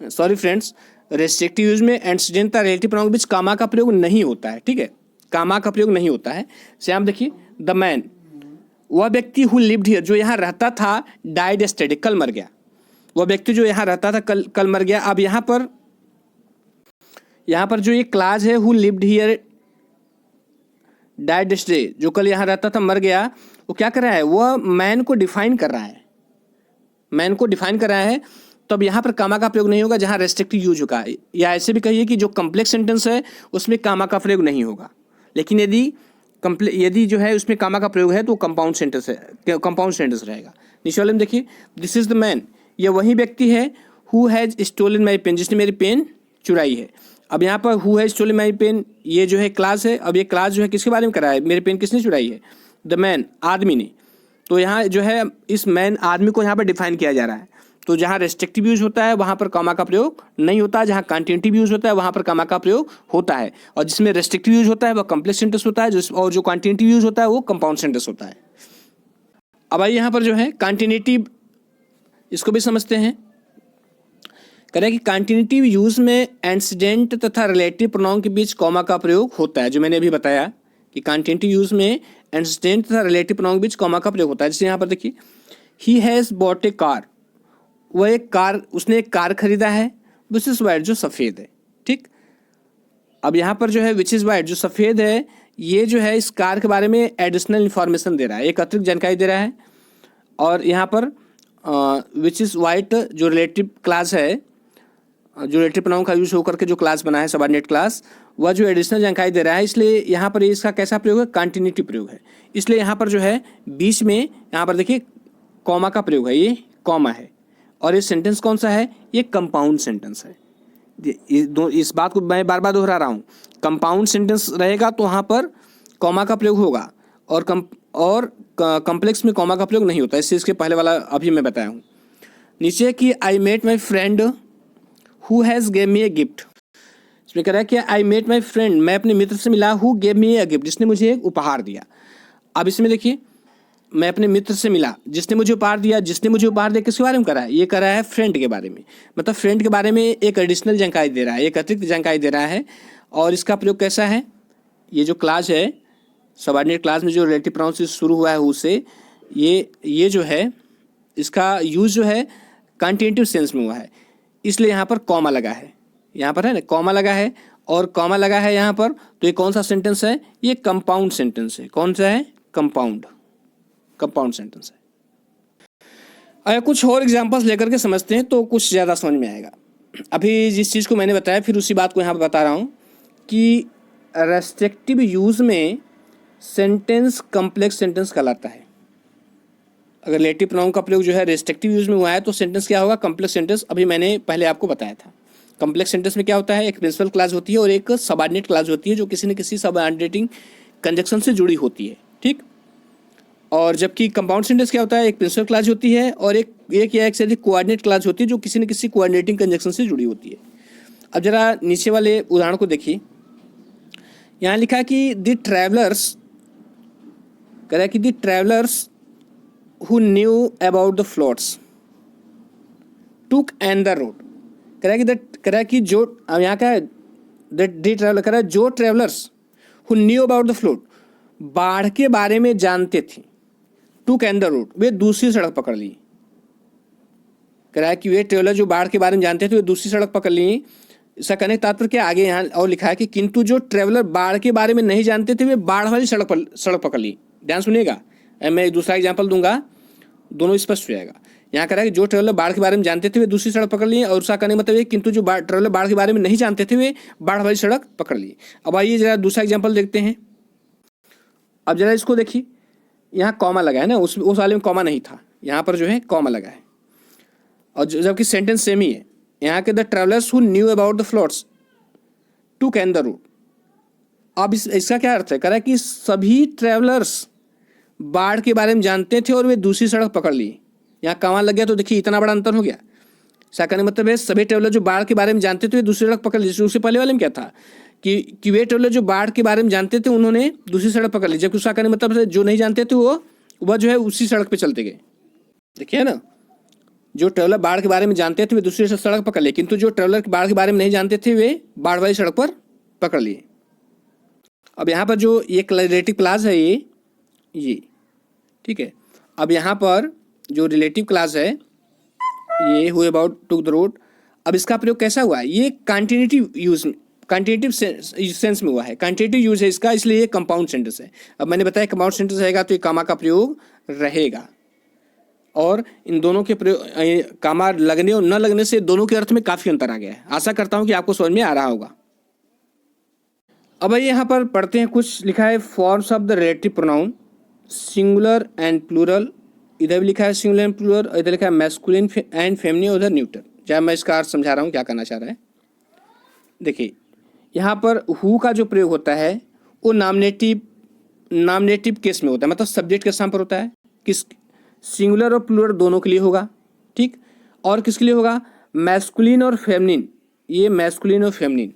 sorry friends, restrictive use में एंटीसीडेंट तथा रिलेटिव प्रोनाउन के बीच कॉमा का प्रयोग नहीं होता है। ठीक है, कॉमा का प्रयोग नहीं होता है। से आप देखिए द मैन, वह व्यक्ति हु लिव्ड हियर, जो यहाँ रहता था, डाइड यस्टरडे, कल मर गया। वह व्यक्ति जो यहाँ रहता था कल मर गया। अब यहाँ पर जो ये क्लास है who lived here died yesterday, जो कल यहाँ रहता था मर गया, वो क्या कर रहा है? वह मैन को डिफाइन कर रहा है, मैन को डिफाइन कर रहा है। तो अब यहाँ पर कामा का प्रयोग नहीं होगा जहाँ रेस्ट्रिक्टिव यूज होगा, या ऐसे भी कहिए कि जो कम्प्लेक्स सेंटेंस है उसमें कामा का प्रयोग नहीं होगा। लेकिन यदि जो है उसमें कामा का प्रयोग है तो कंपाउंड सेंटेंस रहेगा। नीचे वाले में देखिए, दिस इज द मैन, यह वही व्यक्ति है, who has stolen my pen, जिसने मेरी पेन चुराई है। अब यहाँ पर who has stolen my pen, ये जो है क्लास है। अब ये क्लास जो है किसके बारे में करा है? मेरी पेन किसने चुराई है? द मैन, आदमी ने। तो यहाँ जो है इस मैन, आदमी को यहाँ पर डिफाइन किया जा रहा है। तो जहाँ रेस्ट्रिक्टिव यूज होता है वहाँ पर कामा का प्रयोग नहीं होता, जहाँ कॉन्टिनेटिव यूज होता है वहाँ पर कामा का प्रयोग होता है। और जिसमें रेस्ट्रिक्टिव यूज होता है वह कम्प्लेक्स सेंटेंस होता है, और जो कॉन्टिनेटिव यूज होता है वो कंपाउंड सेंटेंस होता है। अब आइए यहाँ पर जो है कॉन्टिनेटिव, इसको भी समझते हैं। कह रहे हैं कि कॉन्टिनेटिव यूज में एंटीसीडेंट तथा रिलेटिव प्रोनाउन के बीच कॉमा का प्रयोग होता है, जो मैंने अभी बताया कि कॉन्टिनेटिव यूज में एंटीसीडेंट तथा रिलेटिव प्रोनाउन के बीच कॉमा का प्रयोग होता है। जैसे यहाँ पर देखिए, he has bot A car, उसने एक कार खरीदा है, विच इज़ वाइट, जो सफ़ेद है। ठीक, अब यहाँ पर जो है विच इज़ वाइट, जो सफ़ेद है, ये जो है इस कार के बारे में एडिशनल इन्फॉर्मेशन दे रहा है, एक अतिरिक्त जानकारी दे रहा है। और यहाँ पर विच इज़ वाइट जो रिलेटिव क्लास है, जो रिलेटिव प्रोनाउन का यूज होकर के जो क्लास बना है, सबऑर्डिनेट क्लास, वह जो एडिशनल जानकारी दे रहा है, इसलिए यहाँ पर इसका कैसा प्रयोग है? कॉन्टिनेटिव प्रयोग है। इसलिए यहाँ पर जो है बीच में यहाँ पर देखिए कॉमा का प्रयोग है, ये कॉमा है। और ये सेंटेंस कौन सा है? ये कंपाउंड सेंटेंस है। इस बात को मैं बार बार दोहरा रहा हूँ, कंपाउंड सेंटेंस रहेगा तो वहाँ पर कॉमा का प्रयोग होगा, और कॉम्प्लेक्स में कॉमा का प्रयोग नहीं होता। इसके पहले वाला अभी मैं बताया हूँ। नीचे कि I met my friend who has gave me a gift, इसमें कह रहा है कि आई मेट माई फ्रेंड, मैं अपने मित्र से मिला, who gave me a gift, जिसने मुझे एक उपहार दिया। अब इसमें देखिए, मैं अपने मित्र से मिला, जिसने मुझे उपहार दिया, जिसने मुझे उपहार दिया किसके बारे में करा है? ये करा है फ्रेंड के बारे में, मतलब फ्रेंड के बारे में एक एडिशनल जानकारी दे रहा है, एक अतिरिक्त जानकारी दे रहा है। और इसका प्रयोग कैसा है? ये जो क्लास है, सबऑर्डिनेट क्लास में जो रिलेटिव प्रोनाउन से शुरू हुआ है उससे, ये जो है इसका यूज जो है कॉन्टिनेटिव सेंस में हुआ है, इसलिए यहाँ पर कॉमा लगा है, यहाँ पर है ना कॉमा लगा है, और कॉमा लगा है यहाँ पर। तो ये कौन सा सेंटेंस है? ये कंपाउंड सेंटेंस है। कौन सा है? कंपाउंड सेंटेंस है। अगर कुछ और एग्जांपल्स लेकर के समझते हैं तो कुछ ज़्यादा समझ में आएगा। अभी जिस चीज़ को मैंने बताया फिर उसी बात को यहाँ पर बता रहा हूँ कि रेस्ट्रिक्टिव यूज में सेंटेंस कम्प्लेक्स सेंटेंस कहलाता है। अगर रिलेटिव प्रोनाउन का प्रयोग जो है रेस्ट्रिक्टिव यूज में हुआ है तो सेंटेंस क्या होगा? Complex sentence. अभी मैंने पहले आपको बताया था कॉम्प्लेक्स सेंटेंस में क्या होता है, एक प्रिंसिपल क्लॉज होती है और एक सबऑर्डिनेट क्लॉज होती है जो किसी न किसी सबऑर्डिनेटिंग कंजक्शन से जुड़ी होती है, ठीक। और जबकि कंपाउंड सेंटेंस क्या होता है, एक प्रिंसिपल क्लॉज होती है और एक या एक से अधिक कोऑर्डिनेट क्लॉज होती है जो किसी न किसी कोऑर्डिनेटिंग कंजक्शन से जुड़ी होती है। अब जरा नीचे वाले उदाहरण को देखिए, यहाँ लिखा है कि द ट्रैवलर्स, कह रहा है कि the travellers who knew about the floats took and the road. कह रहा है कि जो, अब यहाँ का द ट्रैवलर, कह रहा है जो travellers who knew about the float, बाढ़ के बारे में जानते थे, टुक एंड द रोड, वे दूसरी सड़क पकड़ ली। कह रहा है कि वे ट्रैवलर जो बाढ़ के बारे में जानते थे वे दूसरी सड़क पकड़ ली। इसका कहने का तात्पर्य क्या, आगे यहाँ और लिखा है कि किंतु जो ट्रैवलर बाढ़ के बारे में नहीं जानते थे वे बाढ़ वाली सड़क पकड़ ली। ध्यान सुनिएगा, मैं एक दूसरा एग्जाम्पल दूंगा, दोनों स्पष्ट हो जाएगा। यहाँ कह रहा है कि जो ट्रैवलर बाढ़ के बारे में जानते थे वे दूसरी सड़क पकड़ लिए, और उसका कहने का मतलब है किंतु जो ट्रैवलर बाढ़ के बारे में नहीं जानते थे वे बाढ़ वाली सड़क पकड़ लिए। अब आइए जरा दूसरा एग्जाम्पल देखते हैं। अब जरा इसको देखिए, यहाँ कॉमा लगा है ना, उस वाले में कॉमा नहीं था, यहाँ पर जो है कॉमा लगा है, और जबकि सेंटेंस सेम ही है। यहाँ के the travellers who knew about the floats took and the road. अब इसका क्या अर्थ है, कह रहा है कि सभी ट्रैवलर्स बाढ़ के बारे में जानते थे और वे दूसरी सड़क पकड़ ली। यहाँ कॉमा लग गया तो देखिए इतना बड़ा अंतर हो गया। इसका कहने मतलब है सभी ट्रैवलर जो बाढ़ के बारे में जानते थे वे दूसरी सड़क पकड़ ली। उससे पहले वाले में क्या था कि वे ट्रैवलर जो बाढ़ के बारे में जानते थे उन्होंने दूसरी सड़क पकड़ ली, जबकि उसका कहने मतलब है जो नहीं जानते थे वह जो है उसी सड़क पे चलते गए। देखिए ना, जो ट्रैवलर बाढ़ के बारे में जानते थे वे दूसरी सड़क पकड़ लिए, किंतु जो ट्रैवलर बाढ़ के बारे में नहीं जानते थे वे बाढ़ वाली सड़क पर पकड़ लिए। अब यहाँ पर जो ये रिलेटिव क्लॉज है ये ठीक है। अब यहाँ पर जो रिलेटिव क्लॉज है ये who about took the road, अब इसका प्रयोग कैसा हुआ है, ये कंटिन्यूटिव सेंस में हुआ है, कंटिन्यूटिव यूज है इसका, इसलिए ये कंपाउंड सेंटेंस है। अब मैंने बताया कंपाउंड सेंटेंस रहेगा तो ये कामा का प्रयोग रहेगा, और इन दोनों के प्रयोग कामा लगने और न लगने से दोनों के अर्थ में काफ़ी अंतर आ गया है। आशा करता हूँ कि आपको समझ में आ रहा होगा। अब आइए यहाँ पर पढ़ते हैं, कुछ लिखा है forms of the relative pronoun singular and plural. इधर भी लिखा है सिंगुलर एंड प्लूरल, और इधर लिखा है मैस्कुलिन एंड फेमिनिन, उधर न्यूटर। जब मैं इसका अर्थ समझा रहा हूँ क्या करना चाह रहा है। देखिए यहाँ पर हु का जो प्रयोग होता है वो नामनेटिव केस में होता है, मतलब सब्जेक्ट के स्थान पर होता है। किस, सिंगुलर और प्लूरल दोनों के लिए होगा, ठीक। और किसके लिए होगा, मैस्कुलिन और फेमिनिन। ये मैस्कुलिन और फेमिनिन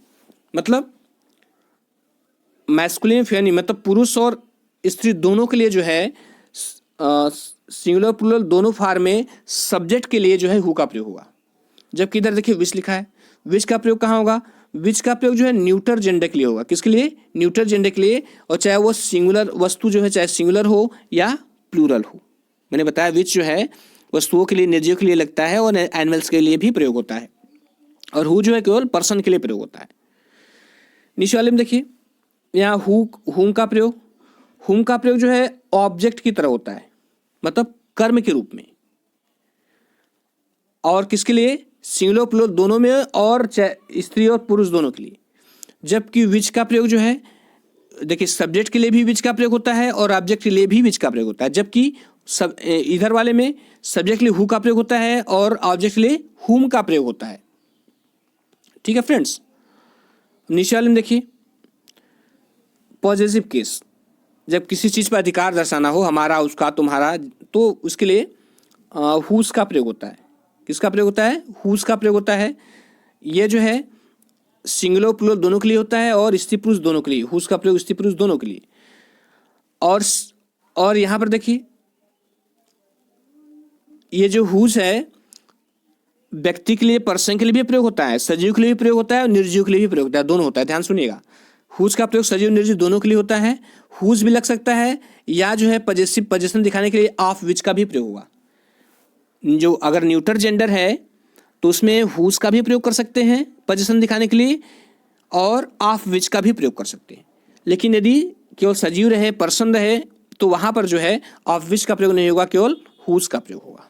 मतलब मैस्कुलिन फेमिनिन मतलब पुरुष और स्त्री दोनों के लिए जो है सिंगुलर प्लूरल दोनों फॉर्म में सब्जेक्ट के लिए जो है हु का प्रयोग होगा। जबकि इधर देखिए विच लिखा है, विच का प्रयोग कहाँ होगा, विच का प्रयोग जो है न्यूटर जेंडर के लिए होगा। किसके लिए, न्यूटर जेंडर के लिए, और चाहे वो सिंगुलर वस्तु जो है चाहे सिंगुलर हो या प्लूरल हो। मैंने बताया विच जो है वस्तुओं के लिए, निर्जीव के लिए लगता है और एनिमल्स के लिए भी प्रयोग होता है, और हु जो है केवल पर्सन के लिए प्रयोग होता है। नीचे वाले में देखिए यहाँ हुम का प्रयोग जो है ऑब्जेक्ट की तरह होता है, मतलब कर्म के रूप में, और किसके लिए, सिंगुलर प्लूरल दोनों में, और स्त्री और पुरुष दोनों के लिए। जबकि विच का प्रयोग जो है, देखिए सब्जेक्ट के लिए भी विच का प्रयोग होता है और ऑब्जेक्ट के लिए भी विच का प्रयोग होता है। जबकि इधर वाले में सब्जेक्ट के लिए हु का प्रयोग होता है और ऑब्जेक्ट के लिए हुम का प्रयोग होता है। ठीक है फ्रेंड्स। नीचे वाले में देखिए पॉजेसिव केस, जब किसी चीज़ पर अधिकार दर्शाना हो, हमारा, उसका, तुम्हारा, तो उसके लिए हुस का प्रयोग होता है। किसका प्रयोग होता है, हुस का प्रयोग होता है। ये जो है सिंगुलर प्लूरल दोनों के लिए होता है और स्त्री पुरुष दोनों के लिए, हुस का प्रयोग स्त्री पुरुष दोनों के लिए। और यहाँ पर देखिए ये जो हुस है व्यक्ति के लिए, पर्सन के लिए भी प्रयोग होता है, सजीव के लिए भी प्रयोग होता है और निर्जीव के लिए भी प्रयोग होता है, दोनों होता है। ध्यान सुनिएगा, हुज का प्रयोग सजीव निर्जीव दोनों के लिए होता है। हुज भी लग सकता है, या जो है पोजेशन दिखाने के लिए ऑफ विच का भी प्रयोग होगा। जो अगर न्यूटर जेंडर है तो उसमें हुज का भी प्रयोग कर सकते हैं पोजेशन दिखाने के लिए, और ऑफ विच का भी प्रयोग कर सकते हैं। लेकिन यदि केवल सजीव रहे, पर्सन रहे, तो वहां पर जो है ऑफ विच का प्रयोग नहीं होगा, केवल हुज का प्रयोग होगा।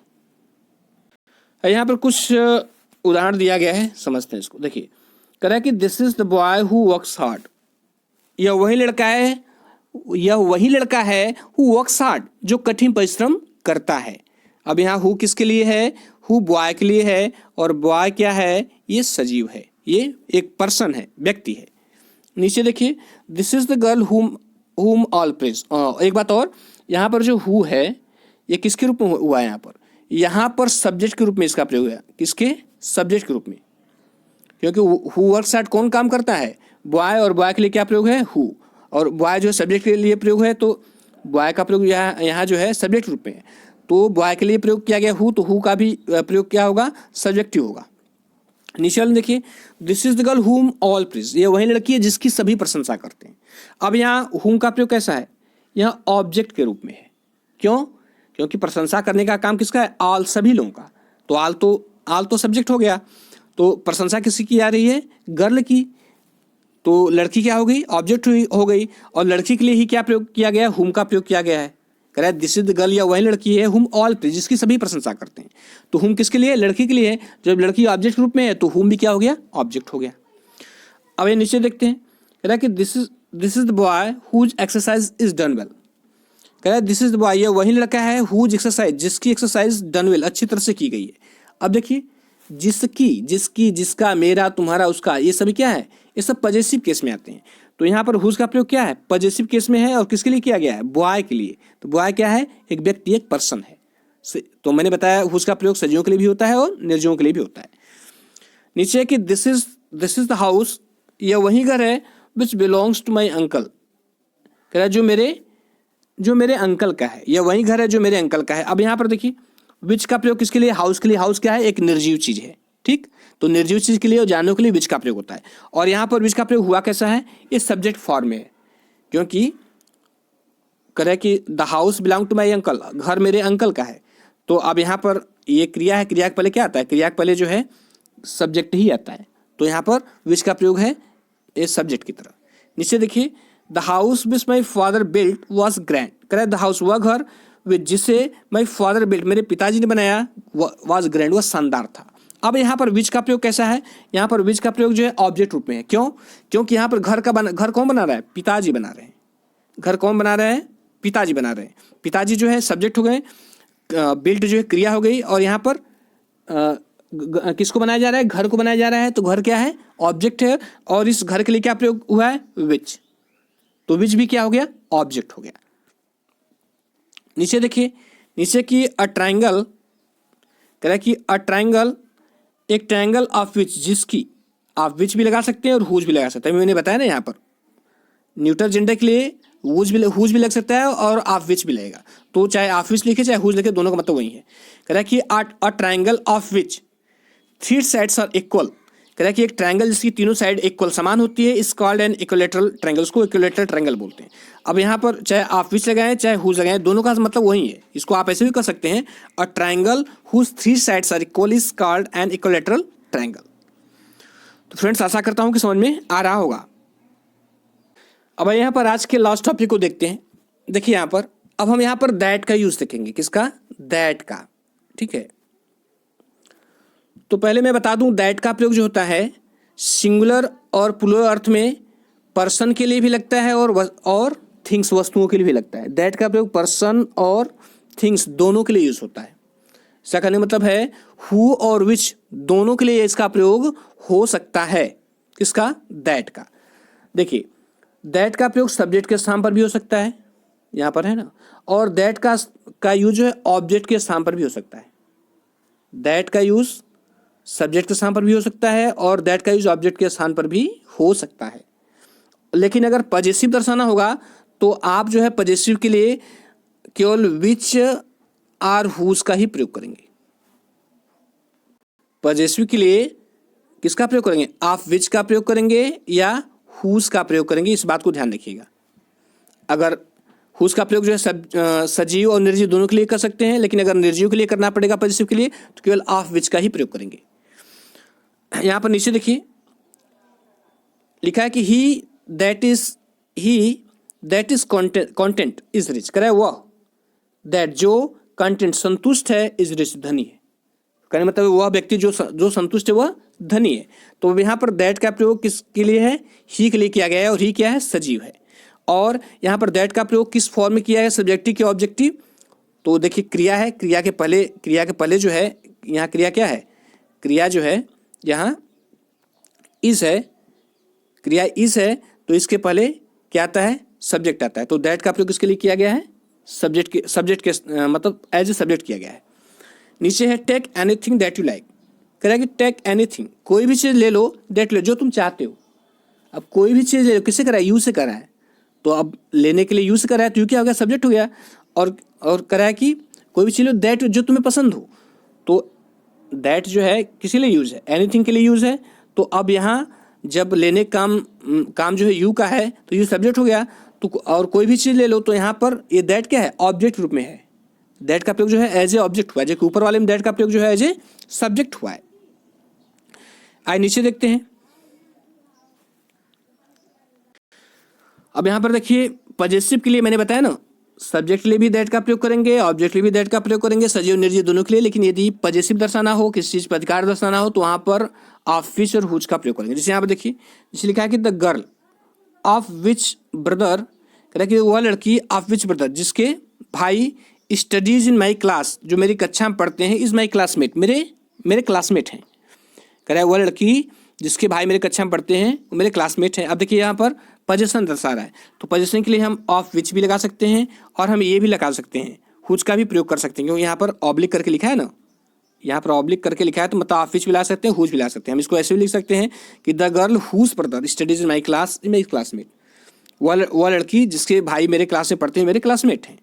यहाँ पर कुछ उदाहरण दिया गया है, समझते हैं इसको। देखिए कह रहा है कि this is the boy who works hard. यह वही लड़का है हु वर्क्स हार्ड, जो कठिन परिश्रम करता है। अब यहाँ हु किसके लिए है, हु बॉय के लिए है, और बॉय क्या है, ये सजीव है, ये एक पर्सन है, व्यक्ति है। नीचे देखिए, this is the girl whom all praise. एक बात और, यहाँ पर जो हु है ये किसके रूप में हुआ है? यहाँ पर सब्जेक्ट के रूप में इसका प्रयोग है। किसके? सब्जेक्ट के रूप में, क्योंकि हु वर्क्स एट कौन काम करता है? बॉय, और बॉय के लिए क्या प्रयोग है? हु। और बॉय जो है सब्जेक्ट के लिए प्रयोग है, तो बॉय का प्रयोग यहाँ जो है सब्जेक्ट रूप में है, तो बॉय के लिए प्रयोग किया गया हु, तो हु का भी प्रयोग क्या होगा? सब्जेक्टिव होगा। नीचे वाले देखिए, this is the girl whom all praise, ये वही लड़की है जिसकी सभी प्रशंसा करते हैं। अब यहाँ whom का प्रयोग कैसा है? यहाँ ऑब्जेक्ट के रूप में है। क्यों? क्योंकि प्रशंसा करने का काम किसका है? ऑल, सभी लोगों का। तो ऑल तो सब्जेक्ट हो गया, तो प्रशंसा किसकी की जा रही है? गर्ल की। तो लड़की क्या हो गई? ऑब्जेक्ट हो गई। और लड़की के लिए ही क्या प्रयोग किया गया? whom का प्रयोग किया गया है। कह रहा है दिस इज द गर्ल, या वही लड़की है whom ऑल प्रेज, जिसकी सभी प्रशंसा करते हैं। तो whom किसके लिए? लड़की के लिए है। जब लड़की ऑब्जेक्ट रूप में है तो whom भी क्या हो गया? ऑब्जेक्ट हो गया। अब ये नीचे देखते हैं, कह रहा है कि this is the boy whose exercise is done well. कह रहा है दिस इज द बॉय, ये वही लड़का है हुज एक्सरसाइज, जिसकी एक्सरसाइज डन वेल, अच्छी तरह से की गई है। अब देखिए, जिसकी, जिसकी, जिसका, मेरा, तुम्हारा, उसका, ये सभी क्या है? ये सब पजेसिव केस में आते हैं। तो यहाँ पर हुज का प्रयोग क्या है? पजेसिव केस में है। और किसके लिए किया गया है? बॉय के लिए। तो बॉय क्या है? एक व्यक्ति, एक पर्सन है। तो मैंने बताया हुज का प्रयोग सजीवों के लिए भी होता है और निर्जीवों के लिए भी होता है। नीचे कि दिस इज द हाउस, यह वही घर है which belongs to my uncle. कह रहा है जो मेरे अंकल का है, यह वही घर है जो मेरे अंकल का है। अब यहाँ पर देखिए, विच का प्रयोग किसके लिए? हाउस के लिए। हाउस क्या है? एक निर्जीव चीज है, ठीक। तो निर्जीव चीज के लिए और जानवरों के लिए विच का प्रयोग होता है। और यहाँ पर विच का प्रयोग हुआ कैसा है? ये सब्जेक्ट फॉर्म में है, क्योंकि कह रहा है कि the house belong to my uncle, घर मेरे अंकल का है। तो अब यहाँ पर ये क्रिया है, क्रिया के पहले क्या आता है? क्रिया के पहले जो है सब्जेक्ट ही आता है। तो यहाँ पर विच का प्रयोग है ए सब्जेक्ट की तरह। नीचे देखिए, the house which my father built was grand. कह रहा है द हाउस, वह घर जिसे माई फादर बिल्ट, मेरे पिताजी ने बनाया, वॉज ग्रैंड, वह शानदार था। अब यहाँ पर विच का प्रयोग कैसा है? यहाँ पर विच का प्रयोग जो है ऑब्जेक्ट रूप में है। क्यों? क्योंकि यहाँ पर घर कौन बना रहा है? पिताजी बना रहे हैं। घर कौन बना रहे हैं? पिताजी बना रहे हैं। पिताजी जो है सब्जेक्ट हो गए, बिल्ट जो है क्रिया हो गई, और यहाँ पर किसको बनाया जा रहा है? घर को बनाया जा रहा है। तो घर क्या है? ऑब्जेक्ट है। और इस घर के लिए क्या प्रयोग हुआ है? विच। तो विच भी क्या हो गया? ऑब्जेक्ट हो गया। नीचे देखिए, नीचे की अ ट्राइंगल, कह रहा है कि अ ट्राइंगल, एक ट्राइंगल ऑफ विच, जिसकी, आप विच भी लगा सकते हैं और हुज भी लगा सकते हैं। मैंने बताया ना, यहाँ पर न्यूट्रल जेंडर के लिए हुज भी लग सकता है और ऑफ विच भी लगेगा। तो चाहे ऑफ विच लिखे चाहे हुज लिखे, दोनों का मतलब वही है। कह रहा है कि a triangle of which three sides are equal. कह रहा है कि एक ट्राइंगल जिसकी तीनों साइड इक्वल, समान होती है, इस कॉल्ड एन इक्विलेटरल ट्राइंगल, उसको इक्विलेटरल ट्राइंगल बोलते हैं। अब यहाँ पर चाहे ऑफ विच लगाएं चाहे हुज लगाएं, दोनों का मतलब वही है। इसको आप ऐसे भी कर सकते हैं, a triangle whose three sides are equal is called an equilateral triangle. तो फ्रेंड्स, आशा करता हूँ कि समझ में आ रहा होगा। अब यहाँ पर आज के लास्ट टॉपिक को देखते हैं। देखिए यहाँ पर, अब हम यहाँ पर दैट का यूज देखेंगे। किसका? दैट का, ठीक है। तो पहले मैं बता दूं, दैट का प्रयोग जो होता है सिंगुलर और प्लूरल अर्थ में पर्सन के लिए भी लगता है और थिंग्स, वस्तुओं के लिए भी लगता है। दैट का प्रयोग पर्सन और थिंग्स दोनों के लिए यूज होता है। इसका कहने का मतलब है हु और विच दोनों के लिए इसका प्रयोग हो सकता है। किसका? दैट का। देखिए, दैट का प्रयोग सब्जेक्ट के स्थान पर भी हो सकता है, यहाँ पर है ना, और दैट का यूज है ऑब्जेक्ट के स्थान पर भी हो सकता है। दैट का यूज सब्जेक्ट के स्थान पर भी हो सकता है और दैट का यूज ऑब्जेक्ट के स्थान पर भी हो सकता है। लेकिन अगर पजेसिव दर्शाना होगा तो आप जो है पजेसिव के लिए केवल विच आर हुज का ही प्रयोग करेंगे। पजेसिव के लिए किसका प्रयोग करेंगे? आप विच का प्रयोग करेंगे या हुज का प्रयोग करेंगे, इस बात को ध्यान रखिएगा। अगर हुज का प्रयोग जो है सजीव और निर्जीव दोनों के लिए कर सकते हैं, लेकिन अगर निर्जीव के लिए करना पड़ेगा पजेसिव के लिए, तो केवल ऑफ विच का ही प्रयोग करेंगे। यहां पर नीचे देखिए लिखा है कि he that is content is rich. कह रहा है वह दैट जो कंटेंट संतुष्ट है इज रिच, धनी है। कहने मतलब वह व्यक्ति जो संतुष्ट है वह धनी है। तो यहाँ पर दैट का प्रयोग किसके लिए है? ही के लिए किया गया है, और ही क्या है? सजीव है। और यहाँ पर दैट का प्रयोग किस फॉर्म में किया है? सब्जेक्टिव के ऑब्जेक्टिव। तो देखिए क्रिया है, क्रिया के पहले जो है यहाँ क्रिया क्या है? क्रिया जो है यहाँ इज है, क्रिया इज है, तो इसके पहले क्या आता है, सब्जेक्ट आता है। तो दैट का प्रयोग किसके लिए किया गया है, सब्जेक्ट के मतलब एज ए सब्जेक्ट किया गया है। नीचे है take anything that you like, कह रहा है कि टेक एनीथिंग, कोई भी चीज़ ले लो, दैट लो, जो तुम चाहते हो। अब कोई भी चीज़ ले लो, किससे करा है, यू से करा है। तो अब लेने के लिए यू से करा है, तो यू क्या हो गया, सब्जेक्ट हो गया। और करा है कि कोई भी चीज़ लो दैट जो तुम्हें पसंद हो, तो दैट जो है किसी लिए यूज़ है, एनीथिंग के लिए यूज़ है। तो अब यहाँ जब लेने काम जो है यू का है, तो यू सब्जेक्ट हो गया। तो और कोई भी चीज़ ले लो, तो यहाँ पर ये दैट क्या है, ऑब्जेक्ट रूप में है। दैट का प्रयोग जो है एज ए ऑब्जेक्ट हुआ है, जो ऊपर वाले में दैट का प्रयोग जो है एज ए सब्जेक्ट हुआ है। आइए नीचे देखते हैं। अब यहाँ पर देखिए पॉजेसिव के लिए मैंने बताया ना, सब्जेक्ट के लिए भी दैट का प्रयोग करेंगे, ऑब्जेक्ट के लिए भी दैट का प्रयोग करेंगे, सजीव निर्जीव दोनों के लिए। लेकिन यदि पॉजेसिव दर्शाना हो, किसी चीज़ पर अधिकार दर्शाना हो, तो वहाँ पर ऑफ विच और हुज का प्रयोग करेंगे। जैसे यहाँ पर देखिए, जैसे लिखा है कि the girl of which brother, कह रहा है कि वह लड़की ऑफ विच ब्रदर, जिसके भाई स्टडीज इन माई क्लास, जो मेरी कक्षा में पढ़ते हैं, इज माई क्लासमेट, मेरे क्लासमेट हैं। कह रहा है वह लड़की जिसके भाई मेरे कक्षा में पढ़ते हैं वो मेरे क्लासमेट हैं। अब देखिए यहाँ पर पोजीशन दर्शा रहा है, तो पोजीशन के लिए हम ऑफ विच भी लगा सकते हैं और हम ये भी लगा सकते हैं, हुज का भी प्रयोग कर सकते हैं, क्योंकि यहाँ पर ऑब्लिक करके लिखा है ना, यहाँ पर ऑब्लिक करके लिखा है, तो मतलब ऑफ विच भी ला सकते हैं, हुज भी ला सकते हैं। हम इसको ऐसे भी लिख सकते हैं कि the girl whose brother studies in my class, in my classmate, वह लड़की जिसके भाई मेरे क्लास में पढ़ते हैं मेरे क्लासमेट हैं।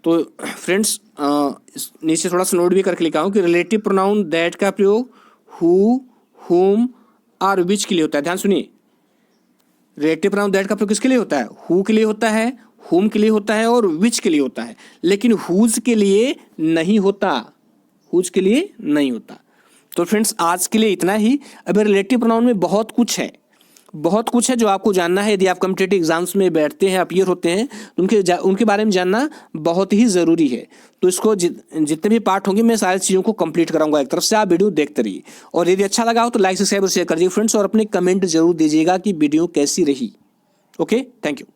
तो फ्रेंड्स नीचे थोड़ा सा नोट भी करके लिखा हूँ कि रिलेटिव प्रोनाउन दैट का प्रयोग हु, हुम और विच के लिए होता है। ध्यान सुनिए, रिलेटिव प्रोनाउन दैट का प्रयोग किसके लिए होता है, हु के लिए होता है, हुम के लिए होता है और विच के लिए होता है, लेकिन हुज के लिए नहीं होता, हुज के लिए नहीं होता। तो फ्रेंड्स आज के लिए इतना ही। अभी रिलेटिव प्रोनाउन में बहुत कुछ है जो आपको जानना है। यदि आप कॉम्पिटिटिव एग्जाम्स में बैठते हैं, अपीयर होते हैं, तो उनके बारे में जानना बहुत ही ज़रूरी है। तो इसको जितने भी पार्ट होंगे मैं सारी चीज़ों को कंप्लीट कराऊंगा। एक तरफ से आप वीडियो देखते रहिए, और यदि अच्छा लगा हो तो लाइक सब्सक्राइब और शेयर कर दीजिए फ्रेंड्स, और अपने कमेंट जरूर दीजिएगा कि वीडियो कैसी रही। Okay, thank you.